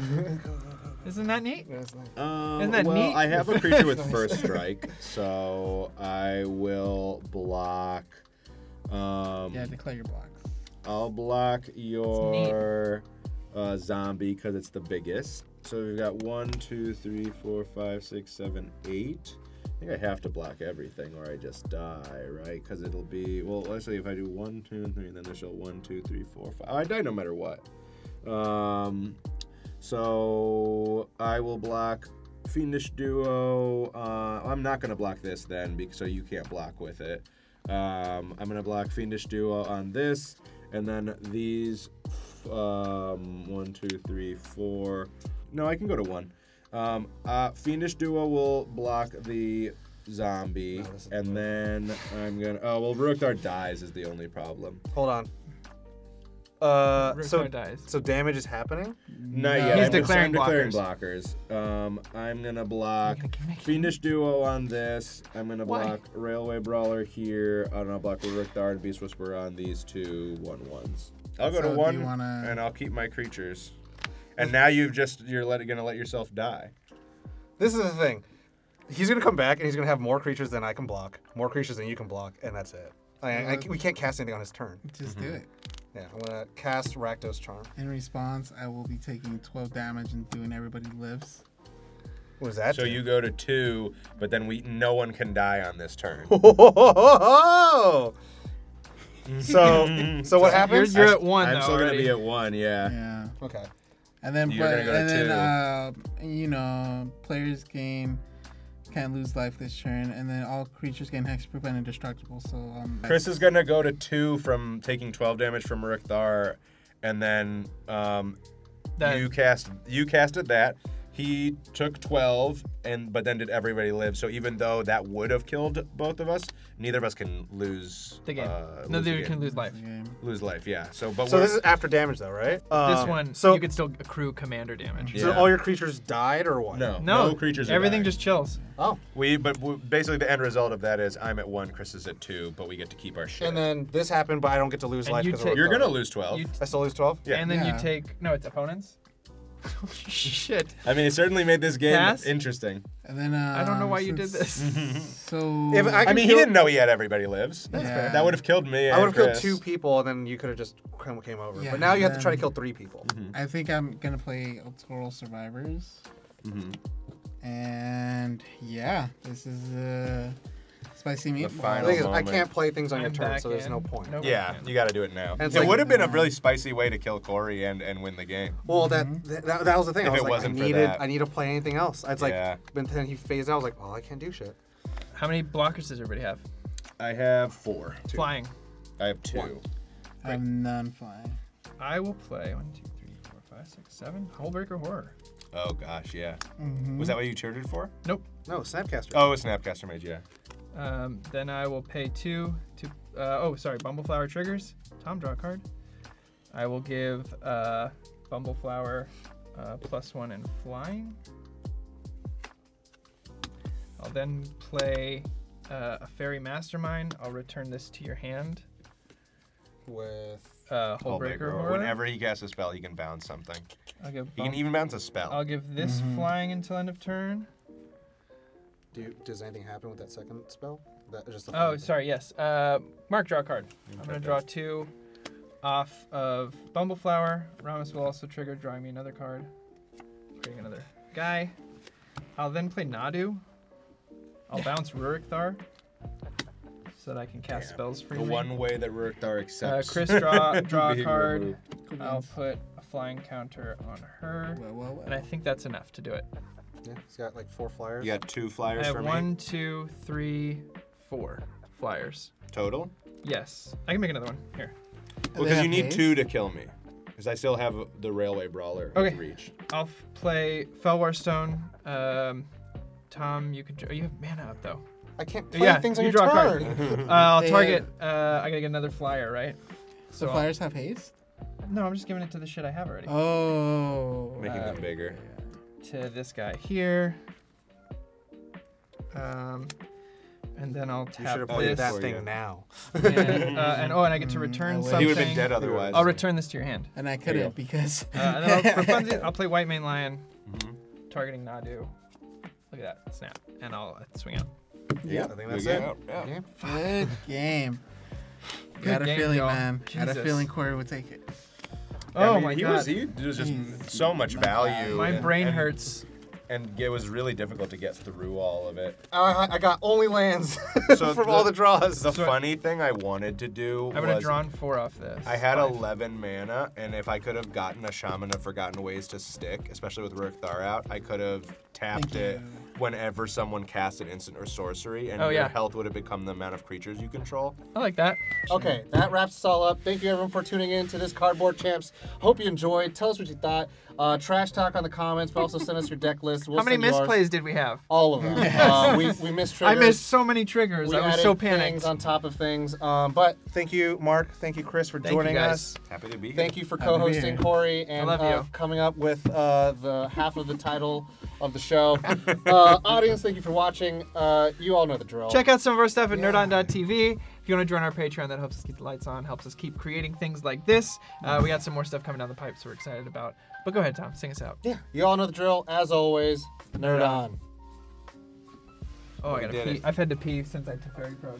Isn't that neat? Isn't that well, neat? I have a creature with first strike, so I will block. Yeah, declare your blocks. I'll block your zombie because it's the biggest. So we've got 1, 2, 3, 4, 5, 6, 7, 8. I think I have to block everything or I just die, right? Because it'll be, well, let's say if I do 1, 2, and 3, then there'll show 1, 2, 3, 4, 5. I die no matter what. So I will block Fiendish Duo. I'm not gonna block this then, because so you can't block with it. I'm gonna block Fiendish Duo on this, and then these. 1, 2, 3, 4. No, I can go to 1. Fiendish Duo will block the zombie, and then I'm gonna. Oh well, Rukthar dies is the only problem. Hold on. Rukthar dies. So damage is happening? Not yet. He's I'm declaring blockers. I'm gonna block Fiendish Duo on this. I'm gonna block Railway Brawler here, and I'll block Rukthar and Beast Whisperer on these two 1/1s. I'll go to So do 1, you wanna- and I'll keep my creatures. And now you're gonna let yourself die. This is the thing. He's gonna come back and he's gonna have more creatures than I can block, more creatures than you can block, and that's it. We can't cast anything on his turn. Just do it. Yeah, I'm gonna cast Rakdos Charm. In response, I will be taking 12 damage and doing everybody lives. What does that So do? you go to 2, but then no one can die on this turn. So what happens? You're at 1 I'm though still gonna already. be at 1, yeah. Yeah. Okay. And then, You're gonna go to players gain can't lose life this turn, and then all creatures gain hexproof and indestructible. So Chris is gonna go to 2 from taking 12 damage from Rukthar, and then you casted that. He took 12, but then did everybody live? So even though that would have killed both of us, neither of us can lose The game. lose Neither the of you can game. lose life. Lose life, yeah. So So this is after damage though, right? This one, So you could still accrue commander damage. Yeah. so all your creatures died or what? no creatures. Are everything dying. just chills. Oh. Basically the end result of that is I'm at 1, Chris is at 2, but we get to keep our shit. And then this happened, but I don't get to lose And life you because take- You're gonna lose 12. You- I still lose 12. Yeah. And then Yeah. you take it's opponents. Shit. I mean, it certainly made this game Pass? interesting. And then I don't know why you did this. So If I I can mean, he kill- didn't know he had everybody lives. fair. That would have killed me. I would and have killed Chris. 2 people, and then you could have just came over. Yeah, but now you have to try to then- kill 3 people. I think I'm gonna play Altaural Survivors. And yeah, this is spicy meatball. The final The thing is, I moment. can't play things on your I'm turn, back so there's in. no point. Nope. Yeah, you got to do it now. And it's It like- would have been a really spicy way to kill Corey and win the game. Well, that was the thing. If I was it like, wasn't for I that. need to play anything else. It's like, Yeah. but then he phased out. I was like, well, I can't do shit. How many blockers does everybody have? I have 4. Flying. I have 2. One. I have none flying. I will play 1, 2, 3, 4, 5, 6, 7. Hullbreaker Horror. Oh gosh, yeah. Mm-hmm. Was that what you cheered for? Nope. No, Snapcaster. Oh, a Snapcaster Mage, yeah. Then I will pay 2 to. Bumbleflower triggers. Tom, draw a card. I will give Bumbleflower +1 and flying. I'll then play a Fairy Mastermind. I'll return this to your hand. With Hullbreaker Horror. Whenever he casts a spell, he can bounce something. I'll give. He can even bounce a spell. I'll give this flying until end of turn. does anything happen with that second spell? That just the Oh, sorry. Yes. Mark, draw a card. I'm gonna draw 2 off of Bumbleflower. Ramos will also trigger drawing me another card, creating another guy. I'll then play Nadu. I'll bounce Rurikthar so that I can cast spells the freely. one way that Rurikthar accepts. Chris, draw a being card. removed. I'll put a flying counter on her, Well. and I think that's enough to do it. Yeah, he's got like 4 flyers. You got 2 I flyers have for 1, 2, 3, 4 flyers. me total. Yes, I can make another one here. Well, because you need 2 to kill me. Because I still have the Railway Brawler Okay. in reach. I'll play Felwar Stone. Tom, you could. You have mana up though. I can't play Yeah, things on you your draw a card. turn. I'll They target. I gotta get another flyer, right? So I'll- flyers have haste? No, I'm just giving it to the shit I have already. Oh. Making them bigger. To this guy here. And then I'll You should tap have played this. that for thing you. now. and I get to return I wish. something. He would have been dead otherwise. I'll return this to your hand. And I you go. couldn't because. And then for funsies, I'll play White Mane Lion, Mhm. targeting Nadu. Look at that snap, and I'll swing out. Yeah, I think that's good it. game. Yeah. Yeah. Good game. Good Got a game, feeling, y'all. man. Got a Jesus. feeling Corey would take it. Oh I mean, my he god, was just He's so much not bad. value. my and- brain and- hurts. and it was really difficult to get through all of it. I got only lands So from all the draws. The funny thing I wanted to do I would have was drawn 4 off this. I had 5. 11 mana, and if I could have gotten a Shaman of Forgotten Ways to stick, especially with Rurik Thar out, I could have tapped it whenever someone cast an instant or sorcery, and Oh, your yeah. health would have become the amount of creatures you control. I like that. Okay, that wraps us all up. Thank you everyone for tuning in to this Cardboard Champs. Hope you enjoyed. Tell us what you thought. Trash talk on the comments, but also send us your deck list. We'll How many send you ours. misplays did we have? All of them. We missed triggers. I missed so many triggers. We I was added so things panicked. on top of things. But Thank you, Mark. Thank you, Chris, for Thank you, joining guys. us. Happy to be here. thank you for Happy to be co-hosting, here. Corey, and love you. coming up with the half of the title of the show. Audience, thank you for watching. You all know the drill. Check out some of our stuff at nerdon.tv. If you want to join our Patreon, that helps us keep the lights on, helps us keep creating things like this. We got some more stuff coming down the pipe, so we're excited about. But go ahead, Tom, sing us out. Yeah, you all know the drill. As always, nerd on. Oh, I We gotta did pee. it. I've had to pee since I took Fairy Pro.